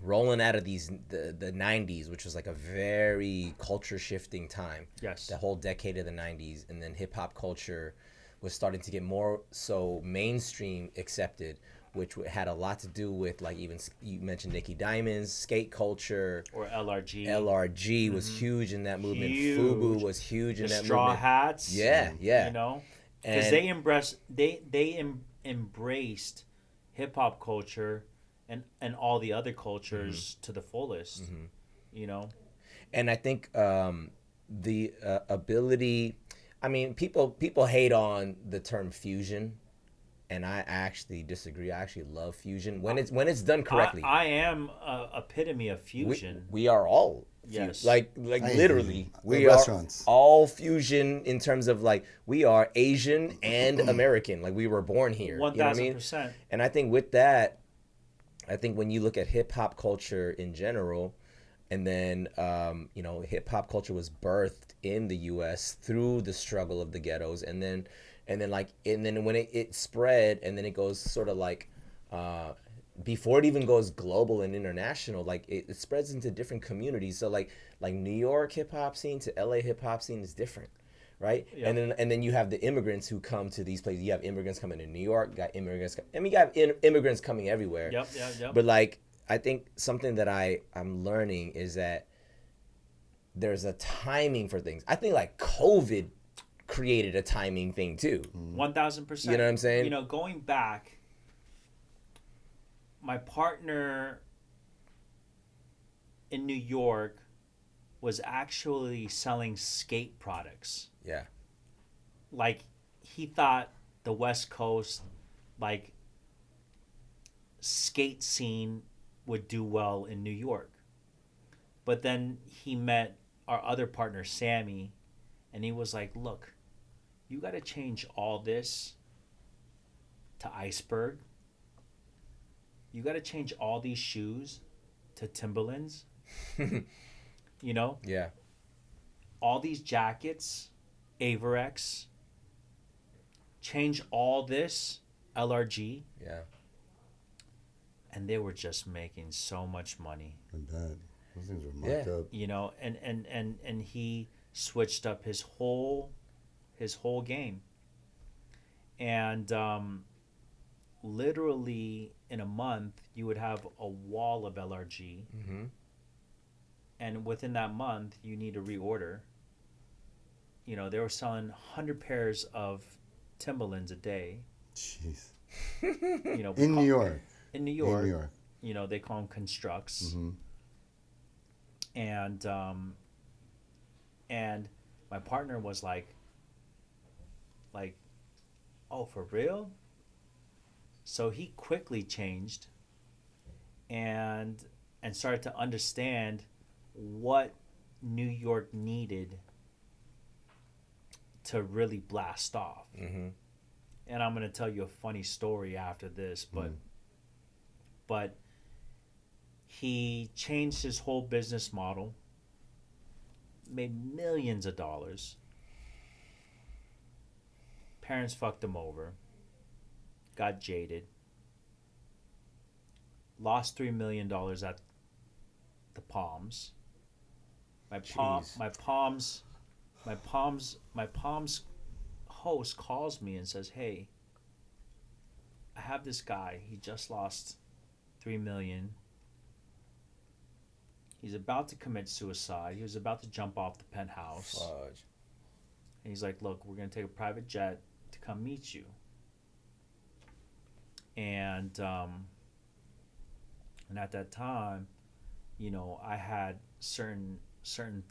S2: rolling out of the 90s, which was, like, a very culture-shifting time.
S3: Yes.
S2: The whole decade of the 90s. And then hip-hop culture was starting to get more so mainstream accepted, which had a lot to do with, like, even you mentioned Nicki Diamond's skate culture.
S3: Or LRG.
S2: LRG was huge in that movement.
S3: Huge.
S2: FUBU was huge in that movement.
S3: Straw hats.
S2: Yeah.
S3: You know? Because they embraced hip-hop culture and all the other cultures to the fullest, you know?
S2: And I think the ability, I mean, people hate on the term fusion, and I actually disagree. I actually love fusion when it's done correctly.
S3: I am epitome of fusion.
S2: We are all
S3: yes,
S2: like literally we
S1: restaurants.
S2: are all fusion in terms of, like, we are Asian and American. Like, we were born here.
S3: 1,000%.
S2: You know what I mean? And I think with that, I think when you look at hip hop culture in general, and then you know, hip hop culture was birthed in the U.S. through the struggle of the ghettos, and then when it spread, and then it goes sort of like before it even goes global and international, like it spreads into different communities. So like New York hip hop scene to LA hip hop scene is different, right? Yep. And then you have the immigrants who come to these places. You have immigrants coming to New York. You got immigrants. You have immigrants coming everywhere.
S3: Yep.
S2: But, like, I think something that I'm learning is that there's a timing for things. I think, like, COVID created a timing thing too.
S3: 1,000%.
S2: You know what I'm saying?
S3: You know, going back, my partner in New York was actually selling skate products.
S2: Yeah.
S3: Like he thought the West Coast like skate scene would do well in New York. But then he met our other partner Sammy and he was like, "Look, you got to change all this to Iceberg. You got to change all these shoes to Timberlands." You know?
S2: Yeah.
S3: All these jackets, Averex. Change all this, LRG.
S2: Yeah.
S3: And they were just making so much money.
S1: I bet. Those things were marked up.
S3: You know, and he switched up his whole game. And literally in a month, you would have a wall of LRG.
S2: Mm-hmm.
S3: And within that month, you need to reorder. You know, they were selling 100 pairs of Timberlands a day.
S1: Jeez.
S3: You know,
S1: In New York.
S3: In New York.
S1: In New York.
S3: You know, they call them constructs.
S1: Mm-hmm.
S3: And my partner was like, "Oh, for real?" So he quickly changed and started to understand what New York needed to really blast off.
S2: Mm-hmm.
S3: And I'm going to tell you a funny story after this, but he changed his whole business model, made millions of dollars. Parents fucked him over, got jaded, lost $3 million at the Palms. My Palms host calls me and says, "Hey, I have this guy. He just lost $3 million. He's about to commit suicide. He was about to jump off the penthouse."
S2: Fudge.
S3: And he's like, "Look, we're gonna take a private jet to come meet you." And at that time, you know, I had certain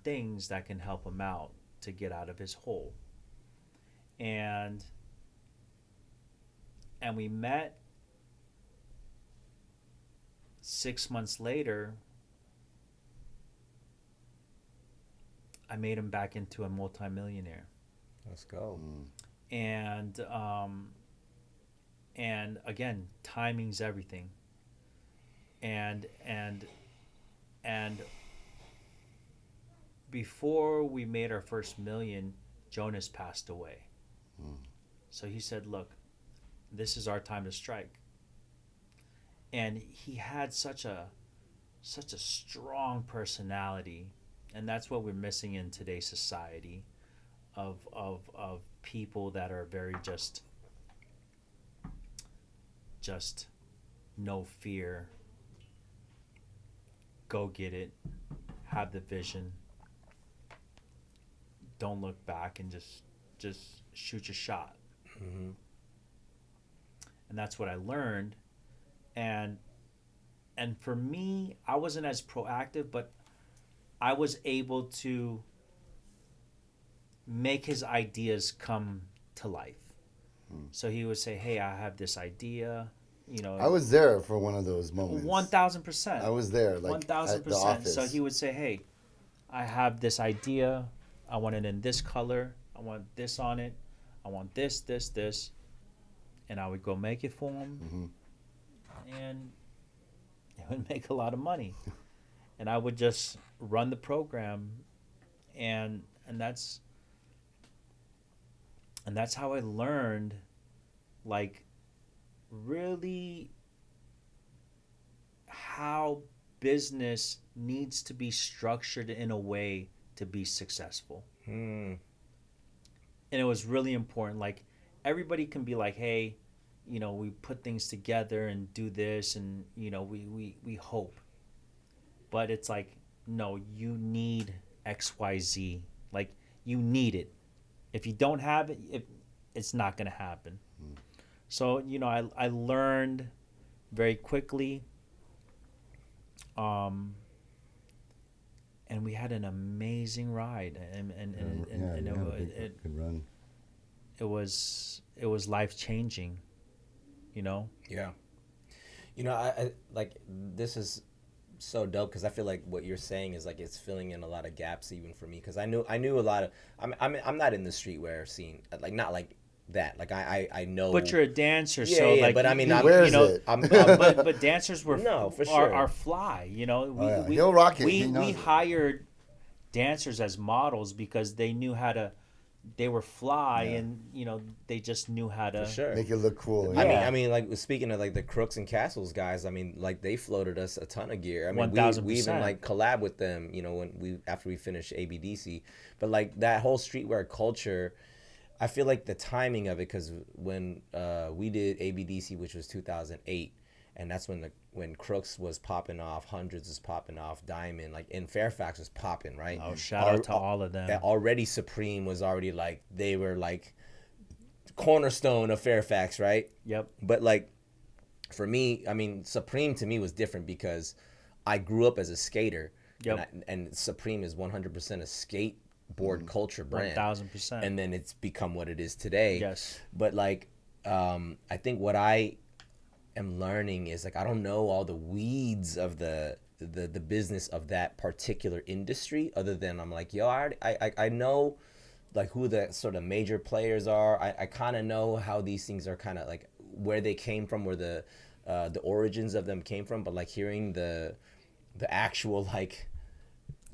S3: things that can help him out to get out of his hole. And we met 6 months later. I made him back into a multimillionaire.
S2: Let's go.
S3: And again, timing's everything. And before we made our first million, Jonas passed away. So he said, "Look, this is our time to strike." And he had such a strong personality, and that's what we're missing in today's society, of people that are very just no fear, go get it, have the vision, don't look back, and just shoot your shot.
S2: Mm-hmm.
S3: And that's what I learned. And for me, I wasn't as proactive, but I was able to make his ideas come to life. So he would say, "Hey, I have this idea." You know,
S1: I was there for one of those moments.
S3: 1,000%.
S1: I was there, like
S3: 1,000%.
S1: at the office.
S3: So he would say, "Hey, I have this idea. I want it in this color. I want this on it. I want this, this, this." And I would go make it for him.
S1: Mm-hmm.
S3: And it would make a lot of money. And I would just run the program. And that's how I learned, like, really how business needs to be structured in a way to be successful. And it was really important. Like, everybody can be like, "Hey, you know, we put things together and do this, and, you know, we hope." But it's like, no, you need XYZ. Like, you need it. If you don't have it, it's not going to happen. So, you know, I learned very quickly we had an amazing ride, and
S1: Good run.
S3: it was life changing, you know.
S2: Yeah. You know, I like this is so dope because I feel like what you're saying is like it's filling in a lot of gaps even for me because I knew a lot of I'm not in the streetwear scene, like not like that, like I know,
S3: But you're a dancer,
S2: yeah,
S3: so
S2: yeah,
S3: like
S2: but I mean
S1: He
S2: I'm,
S1: wears
S2: you know
S1: it.
S3: but dancers were
S2: No, for sure.
S3: are fly, you know.
S1: He'll rock it. He
S3: We
S1: knows it.
S3: hired dancers as models because they knew how to. They were fly, and you know they just knew how to.
S2: for sure.
S1: Make it look cool.
S3: Yeah.
S2: I mean, like speaking of like the Crooks and Castles guys, I mean, like they floated us a ton of gear. I mean, we
S3: 1000%.
S2: even like collab with them, you know, after we finished ABDC. But like that whole streetwear culture, I feel like the timing of it, because when we did ABDC, which was 2008, and that's when Crooks was popping off, Hundreds was popping off, Diamond, like in Fairfax was popping, right?
S3: Oh, shout out to all of them.
S2: Already Supreme was already like, they were like cornerstone of Fairfax, right?
S3: Yep.
S2: But like for me, I mean, Supreme to me was different because I grew up as a skater.
S3: Yep.
S2: And Supreme is 100% a skateboard culture brand.
S3: 1000%.
S2: And then it's become what it is today.
S3: Yes.
S2: But like, I think what I am learning is like, I don't know all the weeds of the business of that particular industry, other than I'm like, yo, I know like who the sort of major players are. I kind of know how these things are kind of like where they came from, where the origins of them came from. But like hearing the actual like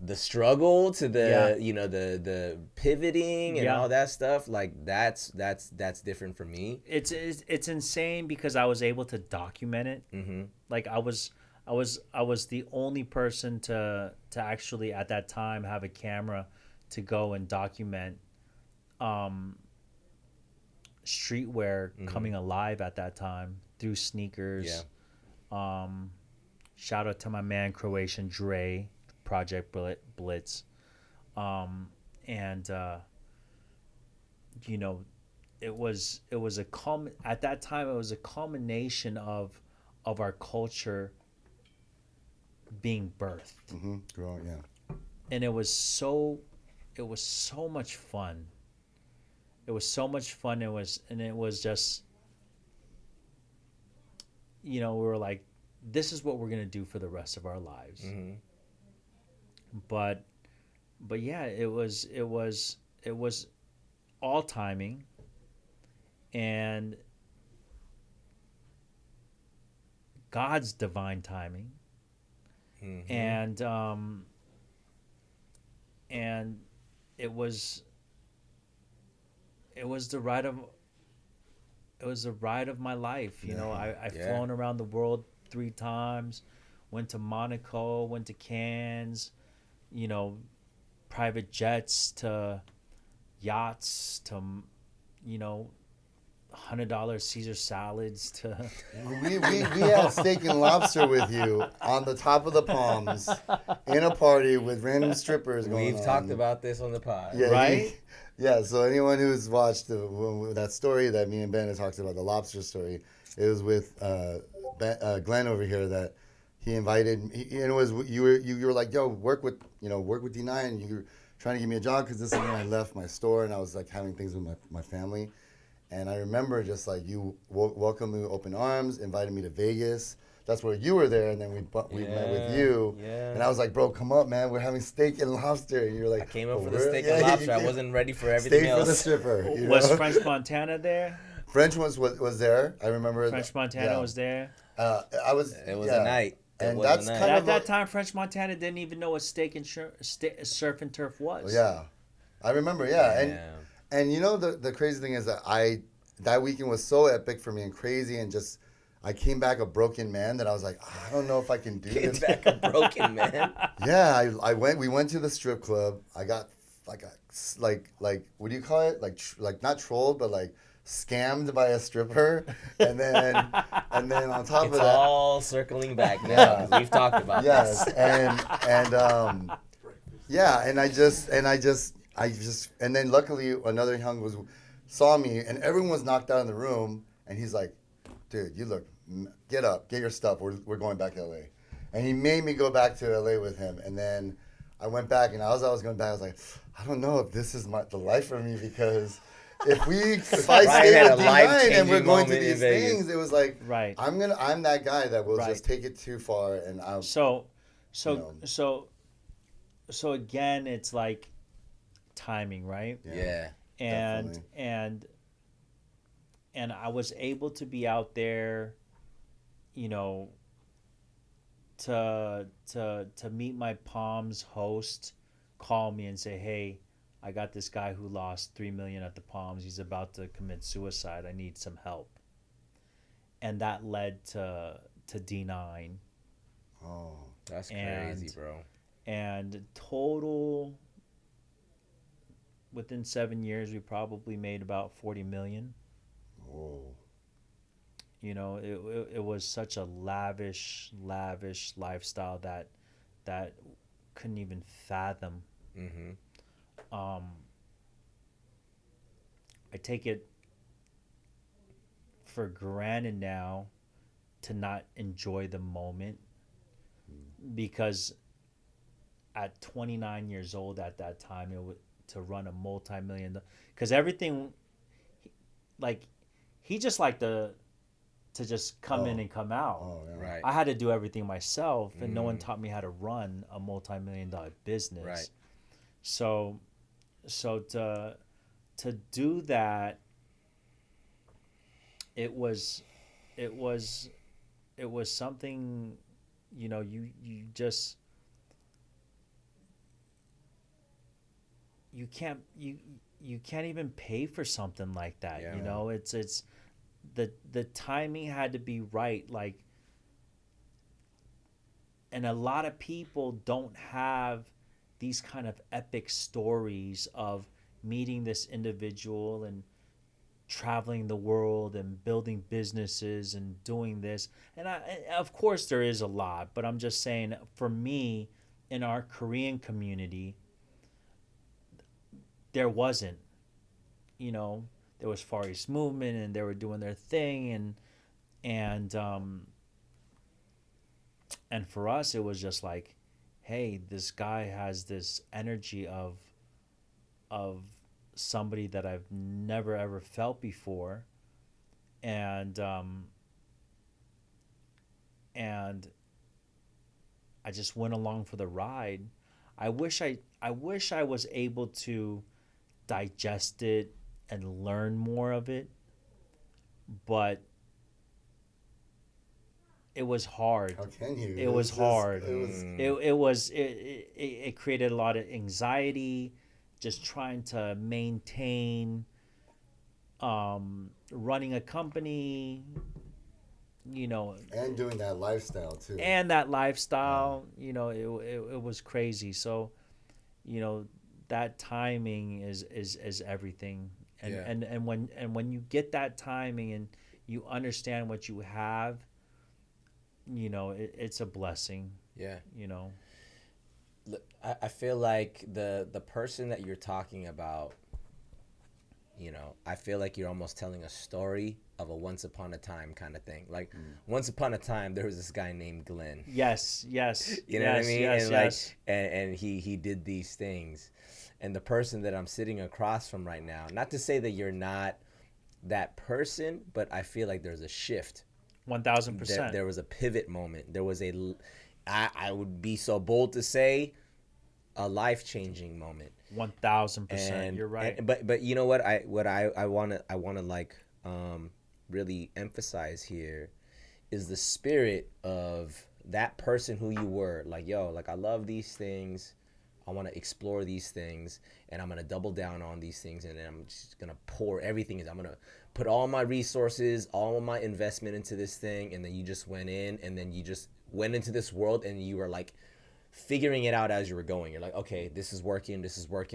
S2: the struggle to the you know the pivoting and all that stuff, like that's different for me.
S3: It's insane because I was able to document it.
S2: Mm-hmm.
S3: Like I was the only person to actually at that time have a camera to go and document streetwear coming alive at that time through sneakers.
S2: Yeah.
S3: Shout out to my man Croatian Dre, Project Blitz. You know, it was at that time it was a culmination of our culture being birthed.
S1: Mm-hmm. Growing, yeah.
S3: And it was so much fun. It was so much fun. It was just, you know, we were like, this is what we're gonna do for the rest of our lives.
S2: Mm-hmm.
S3: But yeah, it was all timing, and God's divine timing.
S2: Mm-hmm.
S3: And it was the ride of my life. You know, I've flown around the world 3 times, went to Monaco, went to Cannes, you know, private jets to yachts to, you know, $100 Caesar salads to.
S1: We had steak and lobster with you on the top of the Palms in a party with random strippers going on.
S2: We've talked about this on the pod.
S1: Yeah,
S3: right?
S1: Yeah, so anyone who's watched that story that me and Ben had talked about, the lobster story, it was with Glenn over here that he invited. And it was you were like, yo, work with D9. And you were trying to give me a job because this is when I left my store and I was like having things with my family. And I remember just like you welcomed me with open arms, invited me to Vegas. That's where you were there, and then we met with you.
S2: Yeah.
S1: And I was like, bro, come up, man. We're having steak and lobster. And you're like,
S2: I came up for the
S1: "Word?"
S2: steak
S1: Yeah,
S2: and
S1: you
S2: lobster. I
S1: came-
S2: wasn't ready for everything
S1: Steak
S2: else.
S1: for the stripper. You
S3: Was
S1: know?
S3: French Montana there?
S1: French was there. I remember.
S3: French Montana was there.
S1: I was.
S2: It was
S1: yeah.
S2: a night.
S1: And
S2: was a
S1: that's
S2: night.
S1: kind
S3: At
S1: of
S3: that time, French Montana didn't even know what steak and surf and turf was.
S1: Yeah, I remember. Yeah, and you know the crazy thing is that that weekend was so epic for me and crazy and just I came back a broken man that I was like, I don't know if I can do
S2: Came
S1: this.
S2: back a broken man.
S1: Yeah, we went to the strip club. I got like what do you call it? Like not trolled, but like scammed by a stripper, and then on top
S2: It's
S1: of that,
S2: all circling back now.
S1: Yeah.
S2: 'Cause we've talked about
S1: yes,
S2: this.
S1: and yeah, and I just and then luckily another hyung saw me, and everyone was knocked out in the room, and he's like, dude, you look, get up, get your stuff, we're going back to LA. And he made me go back to LA with him, and then I went back, and as I was going back, I was like, I don't know if this is the life for me, because if I
S2: Right,
S1: stay
S2: had
S1: with
S2: a
S1: D9 and we're
S2: life-changing
S1: going to
S2: moment in
S1: these
S2: Vegas.
S1: things, it was like,
S3: Right.
S1: I'm that guy that will
S3: Right.
S1: just take it too far, and I'll.
S3: So
S1: know.
S3: again, it's like timing, right?
S2: Yeah.
S3: And
S1: Definitely.
S3: and I was able to be out there, you know, to meet my Palms host, call me and say, hey, I got this guy who lost 3 million at the Palms. He's about to commit suicide. I need some help. And that led to D9.
S1: Oh.
S2: That's
S3: And-
S2: crazy, bro.
S3: And total, within 7 years, we probably made about 40 million.
S1: Whoa.
S3: You know, it was such a lavish lifestyle that couldn't even fathom.
S2: Mm-hmm.
S3: I take it for granted now to not enjoy the moment, because at 29 years old at that time, to run a multi-million, because everything, like, he just liked to just come in and come out.
S1: Oh, yeah.
S2: Right.
S3: I had to do everything myself, and no one taught me how to run a multi-million-dollar business.
S2: Right.
S3: So to do that, it was something, you know, you just, you can't even pay for something like that.
S2: Yeah.
S3: You know, it's the timing had to be right, like, and a lot of people don't have these kind of epic stories of meeting this individual and traveling the world and building businesses and doing this. And of course there is a lot, but I'm just saying, for me, in our Korean community, there wasn't, you know, there was Far East movement and they were doing their thing, and for us it was just like, hey, this guy has this energy of somebody that I've never ever felt before, and I just went along for the ride. I wish I was able to digest it and learn more of it, but it was hard.
S1: How can you?
S3: It was hard.
S1: It was.
S3: It created a lot of anxiety, just trying to maintain running a company, you know,
S1: And doing that lifestyle too.
S3: and that lifestyle. You know, it was crazy. So, you know, that timing is everything. And,
S2: Yeah.
S3: and when you get that timing and you understand what you have, you know, it's a blessing.
S2: Yeah.
S3: You know.
S2: Look, I feel like the person that you're talking about, you know, I feel like you're almost telling a story of a once upon a time kind of thing. Like, once upon a time, there was this guy named Glenn.
S3: Yes.
S2: You know what I mean?
S3: Yes,
S2: and
S3: yes.
S2: and he did these things. And the person that I'm sitting across from right now, not to say that you're not that person, but I feel like there's a shift.
S3: 1,000%.
S2: There was a pivot moment. There was I would be so bold to say, a life-changing moment.
S3: 1,000%. You're right.
S2: But you know what I want to like really emphasize here is the spirit of that person who you were. Like, yo, like, I love these things. I want to explore these things, and I'm going to double down on these things, and then I'm just going to pour everything in. I'm going to put all my resources, all of my investment into this thing, and then you just went in, and then you just went into this world, and you were like figuring it out as you were going. You're like, okay, this is working.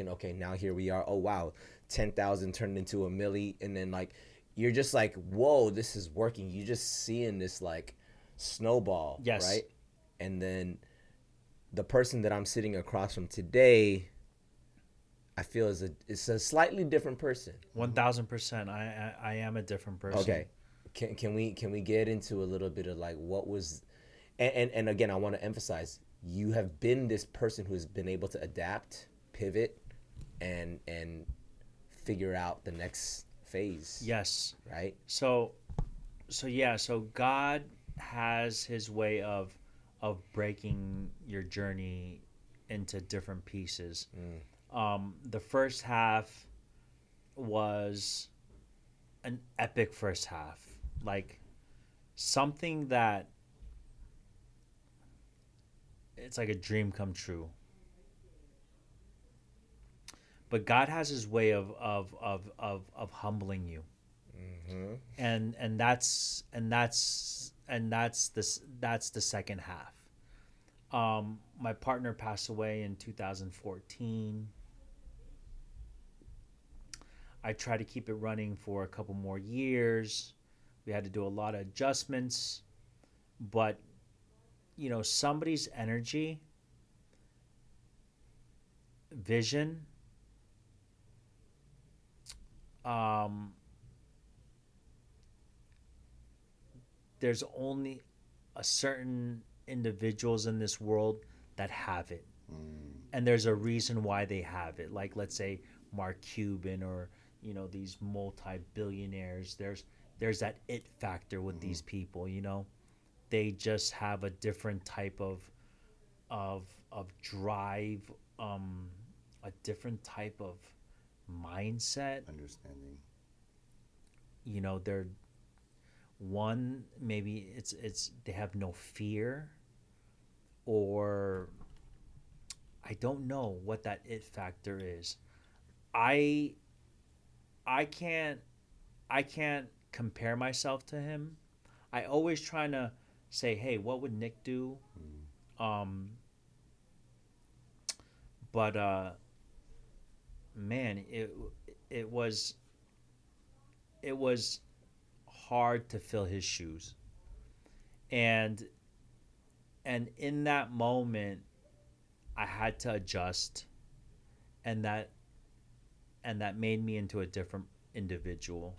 S2: Okay, now here we are. Oh, wow, 10,000 turned into $1 million, and then, like, you're just like, whoa, this is working. You're just seeing this, like, snowball,
S3: Yes.
S2: right? And then the person that I'm sitting across from today, I feel is a slightly different person.
S3: 1,000%. I am a different person.
S2: Okay, can we get into a little bit of like what was, and again, I want to emphasize you have been this person who has been able to adapt, pivot, and figure out the next phase.
S3: Yes.
S2: Right.
S3: So God has his way of breaking your journey into different pieces. The first half was an epic first half, like something that it's like a dream come true. But God has his way of humbling you. And that's the second half. My partner passed away in 2014. I tried to keep it running for a couple more years. We had to do a lot of adjustments, but somebody's energy, vision, there's only a certain individuals in this world that have it. And there's a reason why they have it. Like, let's say Mark Cuban or, these multi-billionaires. There's that it factor with these people, They just have a different type of drive, a different type of mindset.
S1: Understanding.
S3: They're one, maybe it's they have no fear, or I don't know what that it factor is. I can't compare myself to him. I always trying to say, hey, what would Nick do? But man, it was hard to fill his shoes. And in that moment I had to adjust, and that made me into a different individual,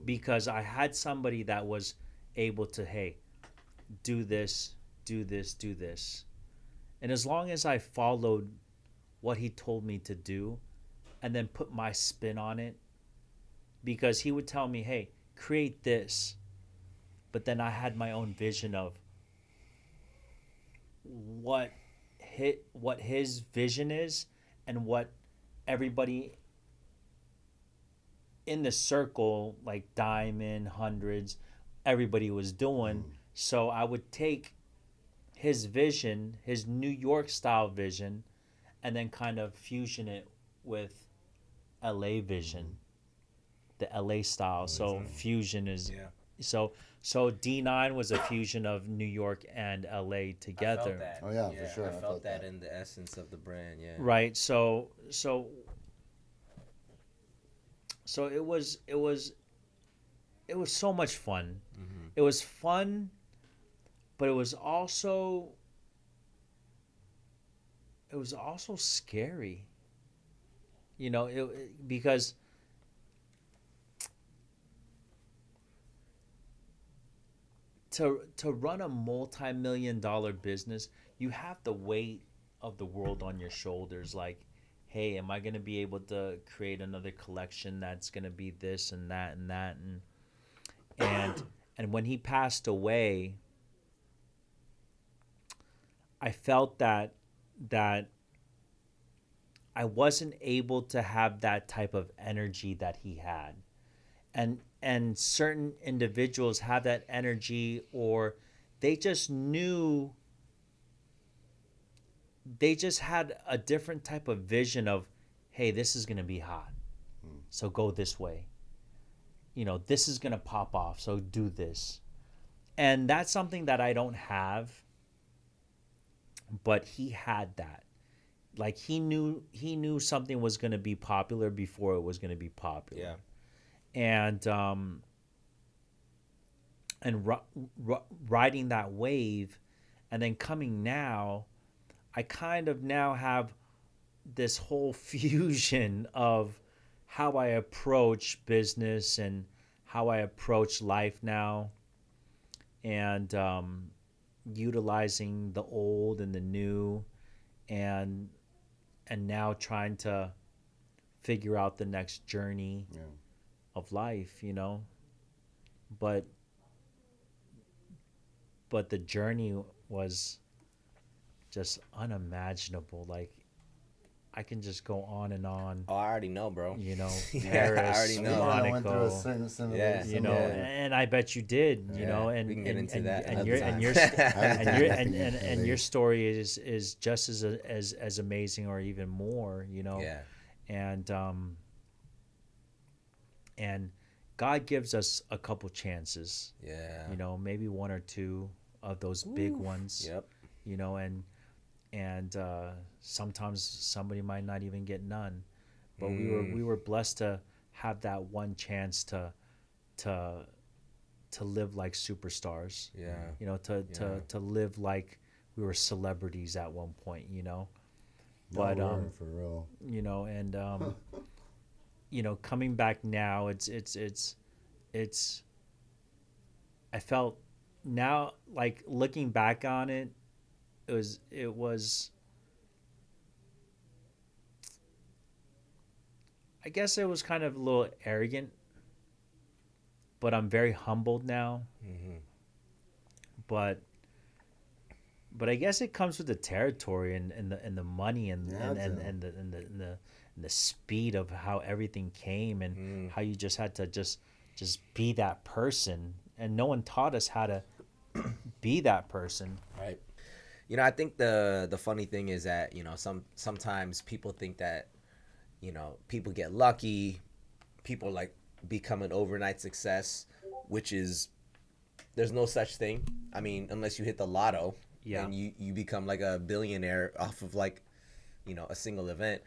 S3: because I had somebody that was able to, hey, do this, do this, do this. And as long as I followed what he told me to do and then put my spin on it, because he would tell me, hey, create this. But then I had my own vision of what his vision is and what everybody in the circle, like Diamond, Hundreds, everybody was doing. So I would take his vision, his New York style vision, and then kind of fusion it with LA vision, the LA style. So fusion is, so D9 was a fusion of New York and LA together.
S2: I felt that.
S1: Oh yeah, for sure.
S2: I felt that in the essence of the brand. Yeah.
S3: Right. So it was so much fun. It was fun, but it was also scary. Because to run a multi-million-dollar business, you have the weight of the world on your shoulders. Like, hey, am I going to be able to create another collection that's going to be this and that and that? And when he passed away, I felt that I wasn't able to have that type of energy that he had. And certain individuals have that energy, or they just knew, they just had a different type of vision of, hey, this is going to be hot, so go this way. This is going to pop off, so do this. And that's something that I don't have, but he had that. Like, he knew something was going to be popular before it was going to be popular.
S2: Yeah.
S3: And riding that wave, and then coming now, I kind of now have this whole fusion of how I approach business and how I approach life now. And utilizing the old and the new, and now trying to figure out the next journey of life, you know. But the journey was just unimaginable. Like, I can just go on and on.
S2: Oh, I already know, bro.
S3: You know,
S2: Yeah,
S3: Paris,
S2: I already know.
S1: I went through a
S3: Monaco.
S1: similar,
S2: Yeah.
S3: You know,
S1: similar-
S3: and I bet you did. You
S2: Yeah,
S3: know, and
S2: we can get
S3: and,
S2: into
S3: and,
S2: that
S3: and
S2: another
S3: your
S2: time.
S3: and your and your story is just as amazing or even more. You know,
S2: Yeah.
S3: and God gives us a couple chances.
S2: Yeah.
S3: You know, maybe one or two of those big ones.
S2: Yep.
S3: You know, and sometimes somebody might not even get none, but we were blessed to have that one chance to live like superstars.
S2: Yeah.
S3: You know, to live like we were celebrities at one point. You know, but
S1: No, for real.
S3: you know, and you know, coming back now, it's I felt now, like, looking back on it, it was I guess it was kind of a little arrogant, but I'm very humbled now.
S2: Mm-hmm.
S3: But I guess it comes with the territory and the money and the speed of how everything came, and how you just had to just be that person, and no one taught us how to be that person.
S2: Right. You know, I think the funny thing is that, you know, sometimes people think that, you know, people get lucky, people like become an overnight success, which is, there's no such thing. I mean, unless you hit the lotto,
S3: Yeah.
S2: and you become like a billionaire off of, like, you know, a single event.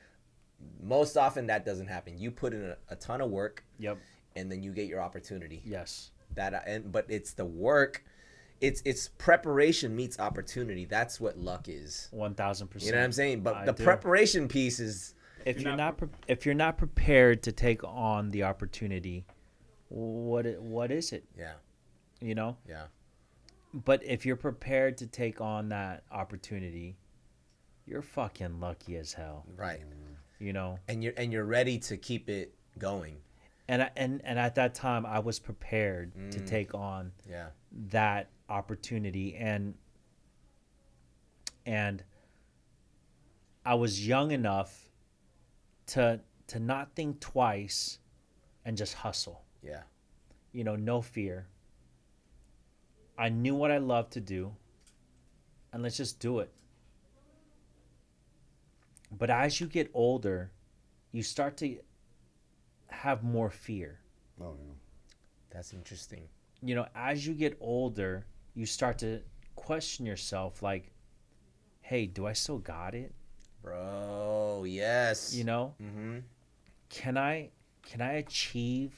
S2: Most often that doesn't happen. You put in a ton of work,
S3: Yep.
S2: and then you get your opportunity.
S3: Yes.
S2: But it's the work. It's preparation meets opportunity. That's what luck is.
S3: 1,000%.
S2: You know what I'm saying? But
S3: I
S2: the
S3: do.
S2: preparation piece is,
S3: If you're not prepared to take on the opportunity, what is it?
S2: yeah,
S3: You know.
S2: yeah,
S3: But if you're prepared to take on that opportunity, you're fucking lucky as hell.
S2: right.
S3: You know.
S2: And you're ready to keep it going.
S3: And at that time, I was prepared to take on
S2: Yeah,
S3: that opportunity, and I was young enough to not think twice and just hustle.
S2: yeah,
S3: You know, no fear. I knew what I loved to do, and let's just do it. But as you get older, you start to have more fear.
S1: Oh, yeah.
S2: that's interesting.
S3: You know, as you get older, you start to question yourself, like, hey, do I still got it?
S2: Bro, yes.
S3: You know,
S2: Mm-hmm.
S3: can I achieve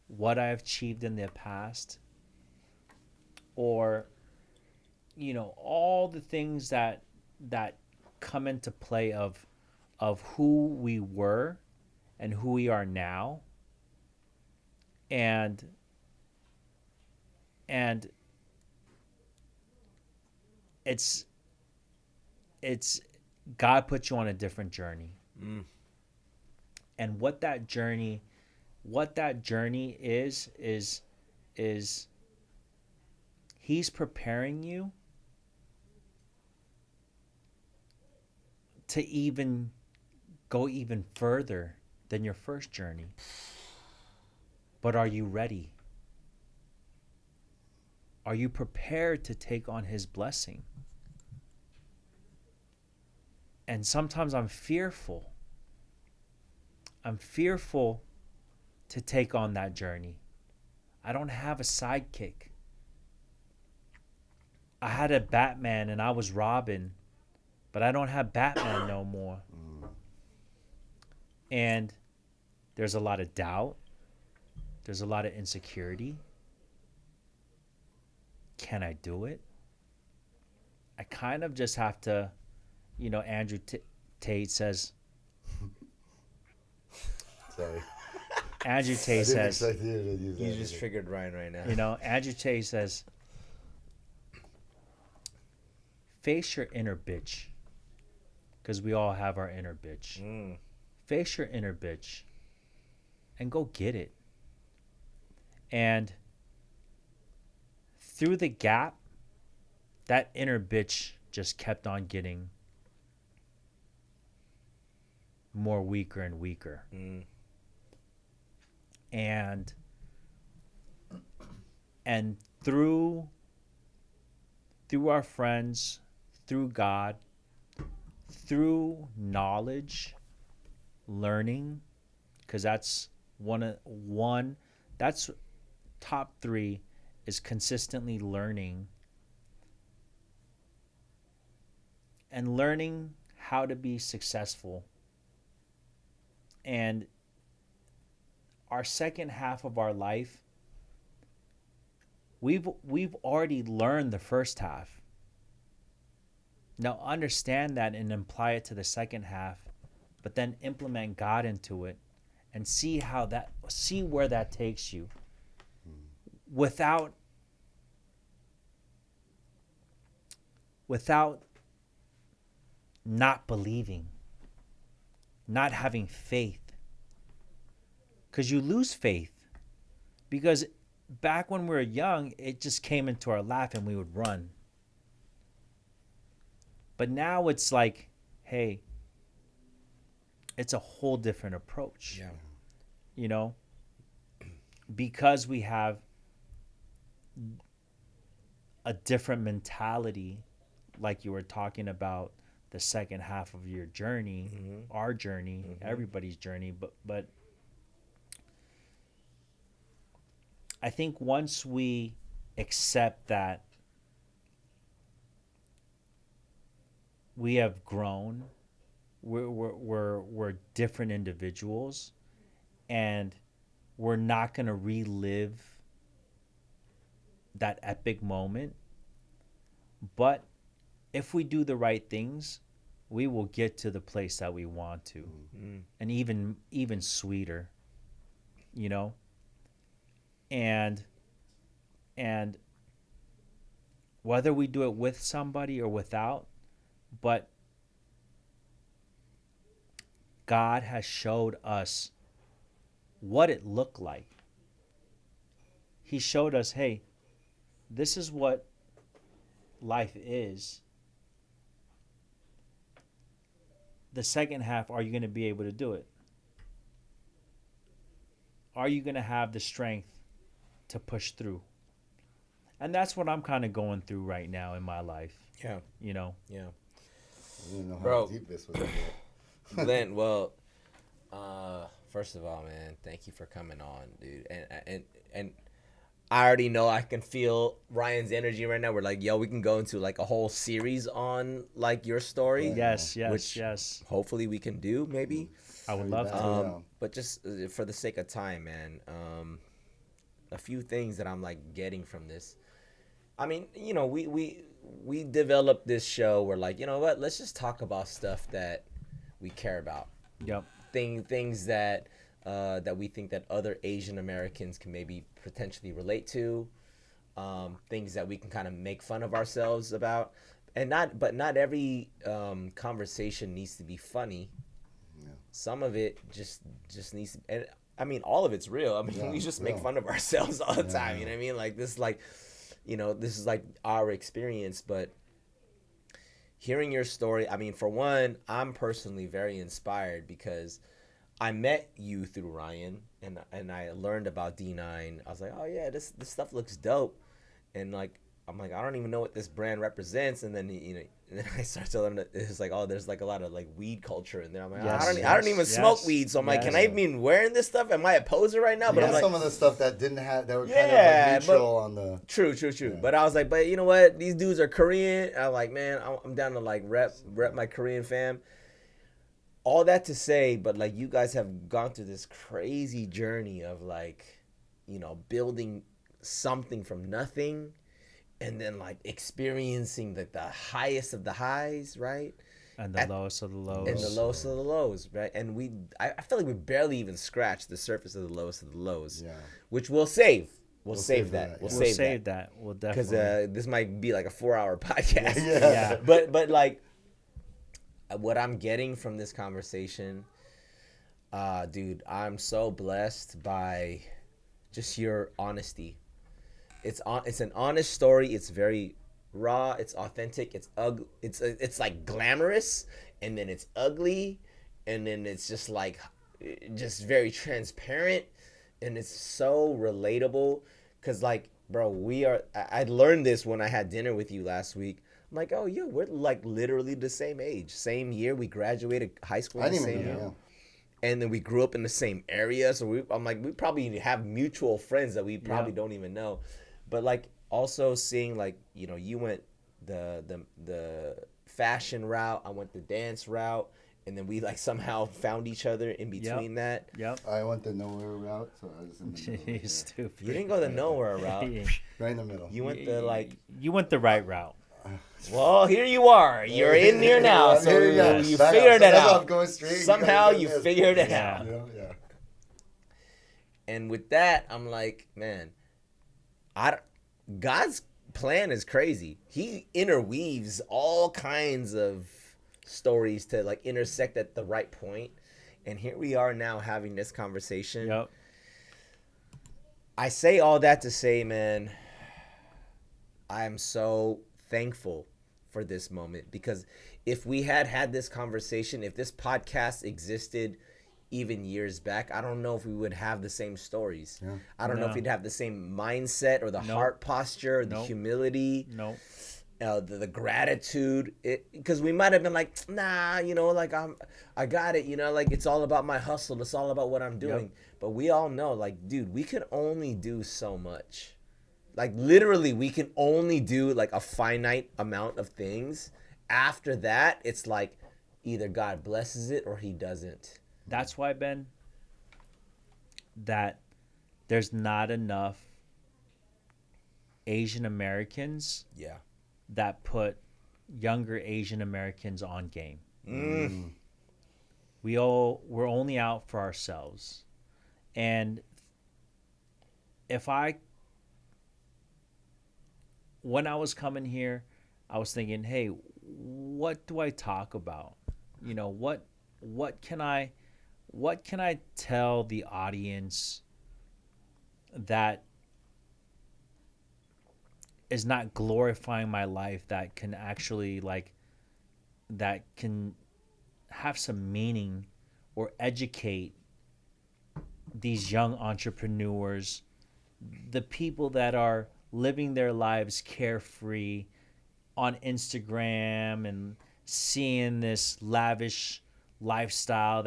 S3: what I've achieved in the past? Or, you know, all the things that come into play of who we were and who we are now. And it's God put you on a different journey. And what that journey is He's preparing you to even go even further than your first journey. But are you ready? Are you prepared to take on His blessing? And sometimes I'm fearful. I'm fearful to take on that journey. I don't have a sidekick. I had a Batman and I was Robin, but I don't have Batman no more. And there's a lot of doubt. There's a lot of insecurity. Can I do it? I kind of just have to, you know, Andrew Tate says.
S1: Sorry.
S3: Andrew Tate says.
S1: I didn't expect you to use that.
S2: You just triggered Ryan right now.
S3: You know, Andrew Tate says, face your inner bitch, because we all have our inner bitch. Face your inner bitch and go get it. And through the gap, that inner bitch just kept on getting more weaker and weaker. And through our friends, through God, through knowledge, learning, because that's that's top 3 is consistently learning, and learning how to be successful. And our second half of our life, we've already learned the first half. Now understand that and apply it to the second half, but then implement God into it and see where that takes you without not believing, not having faith. Because you lose faith. Because back when we were young, it just came into our lap and we would run. But now it's like, hey, it's a whole different approach.
S2: Yeah.
S3: You know? Because we have a different mentality, like you were talking about the second half of your journey, our journey, everybody's journey, but I think once we accept that we have grown, we're different individuals, and we're not going to relive that epic moment. But if we do the right things, we will get to the place that we want to, and even sweeter, you know. And whether we do it with somebody or without, but God has showed us what it looked like. He showed us, hey, this is what life is. The second half, are you going to be able to do it? Are you going to have the strength to push through? And that's what I'm kind of going through right now in my life.
S2: Yeah.
S3: You know?
S2: Yeah.
S1: I didn't know how
S2: Bro.
S1: deep this was gonna
S2: Glenn, well, first of all, man, thank you for coming on, dude. And I already know I can feel Ryan's energy right now. We're like, yo, we can go into like a whole series on like your story.
S3: Yes,
S2: which
S3: yes.
S2: hopefully we can do, maybe.
S3: I would love to.
S1: Yeah.
S2: But just for the sake of time, man, a few things that I'm like getting from this. I mean, you know, we developed this show. We're like, you know what? Let's just talk about stuff that we care about.
S3: Yep.
S2: Things that that we think that other Asian Americans can maybe potentially relate to. Things that we can kind of make fun of ourselves about, and not every conversation needs to be funny.
S1: Yeah.
S2: Some of it just needs to, and I mean, all of it's real. I mean, we just make fun of ourselves all the time. You know what I mean? Like this, like, you know, this is like our experience. But hearing your story, I mean, for one, I'm personally very inspired because I met you through Ryan, and I learned about D9. I was like, oh yeah, this stuff looks dope, and like I'm like, I don't even know what this brand represents, and then and then I started to learn that it's like, oh, there's like a lot of like weed culture in there. I'm like, I don't even smoke weed, so I'm like, can I even wearing this stuff? Am I a poser right now? But I'm like,
S1: some of the stuff that didn't have that were kind of like neutral on the.
S2: True.
S1: Yeah.
S2: But I was like, but you know what? These dudes are Korean. I'm like, man, I'm down to like rep my Korean fam. All that to say, but like you guys have gone through this crazy journey of like, you know, building something from nothing, and then like experiencing like the highest of the highs, right?
S3: And the lowest of the lows.
S2: And the lowest of the lows, right? And I feel like we barely even scratched the surface of the lowest of the lows,
S1: Yeah.
S2: which we'll save. We'll save that.
S1: Yeah.
S2: We'll
S3: We'll
S2: save
S3: save
S2: that.
S3: that. We'll
S2: Because
S3: definitely.
S2: this might be like a 4-hour podcast.
S3: Yeah.
S2: But like, what I'm getting from this conversation, dude, I'm so blessed by just your honesty. It's an honest story. It's very raw. It's authentic. It's ugly. It's like glamorous, and then it's ugly, and then it's just like just very transparent, and it's so relatable. Cause like, bro, I learned this when I had dinner with you last week. I'm like, oh yeah, we're like literally the same age, same year. We graduated high school
S1: I
S2: in the
S1: didn't
S2: same
S1: even
S2: year.
S1: know.
S2: And then we grew up in the same area, so I'm like, we probably have mutual friends that we probably don't even know. But like, also seeing like, you know, you went the fashion route, I went the dance route, and then we like somehow found each other in between that.
S3: Yep.
S1: I went the nowhere route, so I was in the middle.
S3: You
S1: Yeah.
S3: stupid.
S2: You didn't go the nowhere route.
S1: Right in the middle.
S2: You went the like.
S3: You went the right route.
S2: Well, here you are. You're in here now, so
S1: Yeah,
S2: you
S1: back up.
S2: figured
S1: So
S2: it
S1: that's why
S2: out.
S1: I'm going straight.
S2: Somehow
S1: gotta
S2: you
S1: get this.
S2: figured it
S3: Yeah.
S2: out.
S1: You know? Yeah.
S2: And with that, I'm like, man, God's plan is crazy. He interweaves all kinds of stories to like intersect at the right point. And here we are now having this conversation.
S3: Yep.
S2: I say all that to say, man, I am so thankful for this moment, because if we had this conversation, if this podcast existed even years back, I don't know if we would have the same stories.
S1: Yeah.
S2: I don't know if
S3: No.
S2: we'd have the same mindset or the heart posture, or the
S3: Nope.
S2: humility,
S3: Nope.
S2: the gratitude. Because we might have been like, nah, you know, like I got it, you know, like it's all about my hustle. It's all about what I'm doing. But we all know, like, dude, we can only do so much. Like literally, we can only do like a finite amount of things. After that, it's like either God blesses it or he doesn't.
S3: That's why, Ben, that there's not enough Asian Americans
S2: Yeah.
S3: that put younger Asian Americans on game. We're only out for ourselves. And when I was coming here, I was thinking, hey, what do I talk about? You know, what can I tell the audience that is not glorifying my life, that can actually that can have some meaning or educate these young entrepreneurs, the people that are living their lives carefree on Instagram and seeing this lavish lifestyle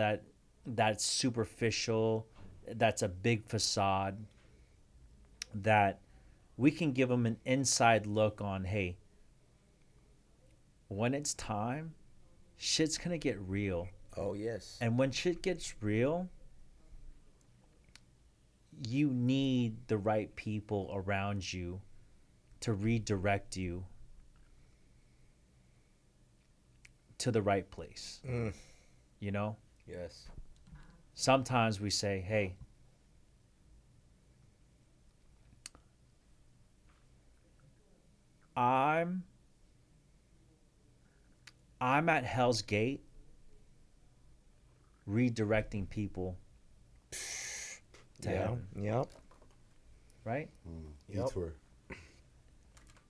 S3: that's superficial, that's a big facade, that we can give them an inside look on, hey, when it's time, shit's gonna get real.
S2: Oh, yes.
S3: And when shit gets real, you need the right people around you to redirect you to the right place. You know?
S2: Yes.
S3: Sometimes we say, hey, I'm at Hell's Gate redirecting people to heaven,
S2: Yep.
S3: right?
S2: Yep.
S1: Detour.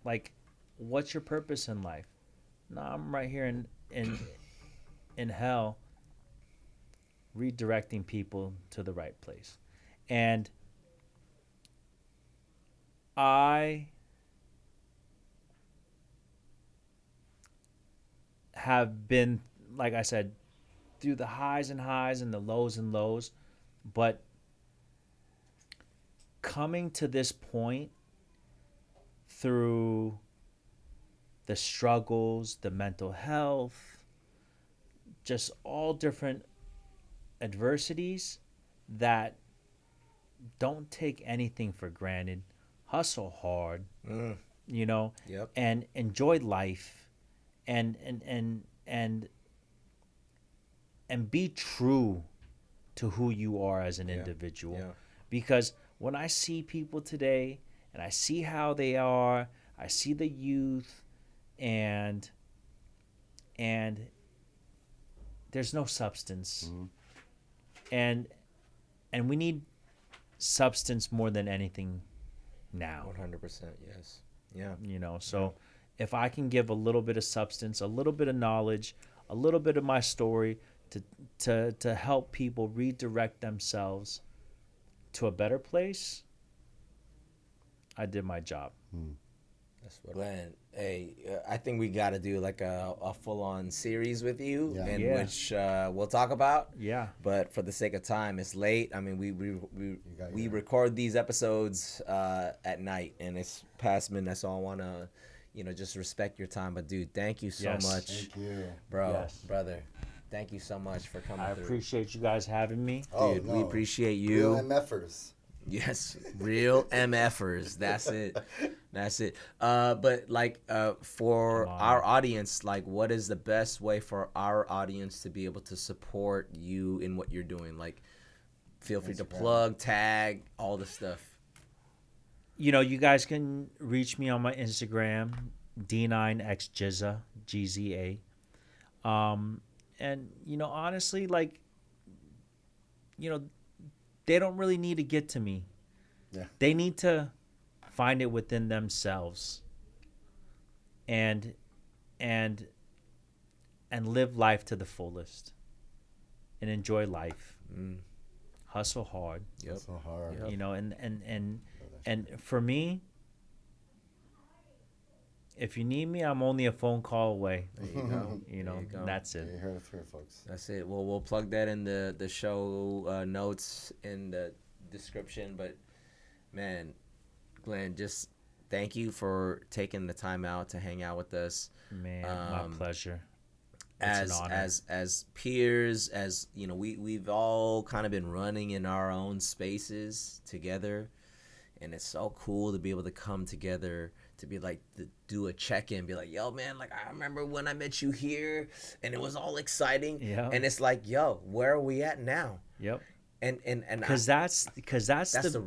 S3: Like, what's your purpose in life? No, I'm right here in hell redirecting people to the right place. And I have been, like I said, through the highs and highs and the lows and lows, but coming to this point through the struggles, the mental health, just all different adversities, that don't take anything for granted. Hustle hard, you know,
S2: Yep.
S3: and enjoy life, and be true to who you are as an individual.
S2: Yeah.
S3: Because when I see people today and I see how they are, I see the youth, and there's no substance. And we need substance more than anything now.
S2: 100%, yes. Yeah.
S3: You know, so if I can give a little bit of substance, a little bit of knowledge, a little bit of my story to help people redirect themselves to a better place, I did my job.
S2: That's what Glenn, hey, I think we got to do like a full-on series with you, which we'll talk about.
S3: Yeah.
S2: But for the sake of time, it's late. I mean, we record these episodes at night, and it's past midnight, so I want to, just respect your time. But dude, thank you so much.
S1: Thank you.
S2: Brother. Thank you so much for coming through.
S3: I appreciate you guys having me.
S2: Dude, we appreciate you.
S1: Real MFers.
S2: Yes, real MFers. That's it. But like for our audience, like what is the best way for our audience to be able to support you in what you're doing? Like feel free to plug, tag, all the stuff.
S3: You guys can reach me on my Instagram, D9XGZA, GZA. And honestly, like they don't really need to get to me.
S1: Yeah.
S3: They need to find it within themselves and live life to the fullest and enjoy life. Hustle hard.
S2: Yep.
S1: Hustle hard.
S2: Yep.
S3: And for me, if you need me, I'm only a phone call away.
S2: There you go.
S3: That's it.
S1: You heard it here, folks.
S2: That's it. Well, we'll plug that in the show notes in the description. But man, Glenn, just thank you for taking the time out to hang out with us.
S3: Man, my pleasure. It's an honor.
S2: As peers, as we've all kind of been running in our own spaces together, and it's so cool to be able to come together to be like do a check-in, be like, yo man, like I remember when I met you here and it was all exciting.
S3: Yeah.
S2: And it's like, yo, where are we at now?
S3: Yep.
S2: And
S3: because that's the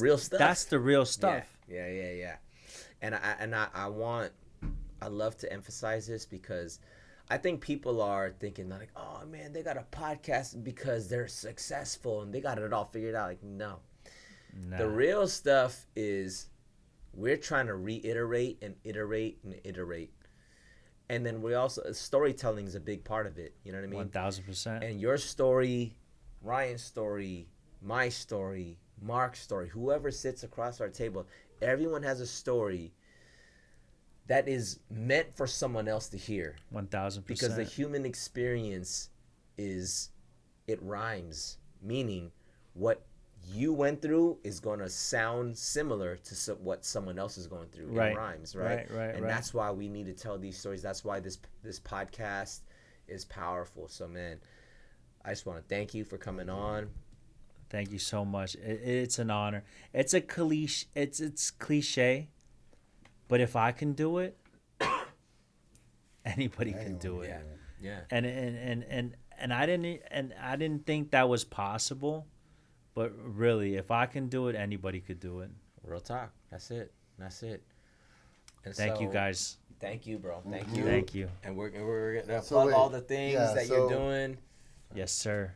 S2: real stuff.
S3: That's the real stuff.
S2: Yeah. And I love to emphasize this because I think people are thinking like, oh man, they got a podcast because they're successful and they got it all figured out. Like, no. The real stuff is we're trying to reiterate and iterate and iterate. And then we also, storytelling is a big part of it. You know what I mean?
S3: 1000%.
S2: And your story, Ryan's story, my story, Mark's story, whoever sits across our table, everyone has a story that is meant for someone else to hear.
S3: 1000%.
S2: Because the human experience it rhymes, meaning what you went through is going to sound similar to what someone else is going through.
S3: Right.
S2: It rhymes, right?
S3: Right.
S2: That's why we need to tell these stories. That's why this podcast is powerful. So, man, I just want to thank you for coming on.
S3: Thank you so much. It's an honor. It's a cliche. It's cliche, but if I can do it, anybody can do it.
S2: Yeah.
S3: And I didn't think that was possible. But really, if I can do it, anybody could do it.
S2: Real talk. That's it. And
S3: thank you, guys.
S2: Thank you, bro.
S3: Thank you.
S2: And we're gonna plug all the things that you're doing.
S3: Yes, sir.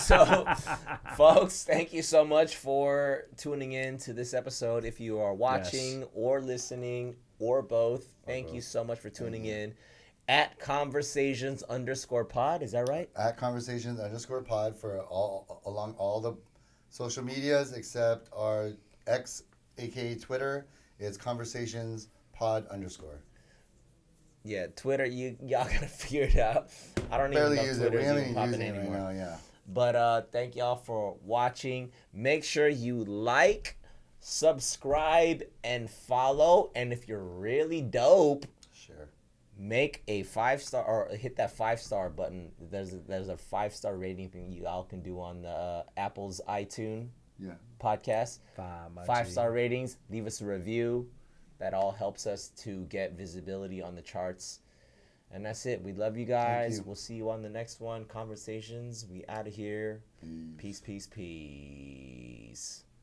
S2: So, folks, thank you so much for tuning in to this episode. If you are watching or listening or both, thank you so much for tuning in. At Conversations_pod, is that right?
S1: At Conversations_pod for along all the social medias except our X, aka Twitter, is ConversationsPod_.
S2: Yeah, Twitter, y'all gotta figure it out. I don't even know if Twitter's even popping anymore.
S1: Right now, yeah.
S2: But thank y'all for watching. Make sure you like, subscribe, and follow. And if you're really dope, make a 5-star or hit that 5-star button. There's a 5-star rating thing you all can do on the Apple's iTunes podcast. 5-star ratings. Leave us a review. That all helps us to get visibility on the charts. And that's it. We love you guys.
S1: you.
S2: We'll see you on the next one. Conversations. We out of here. Peace, peace, peace.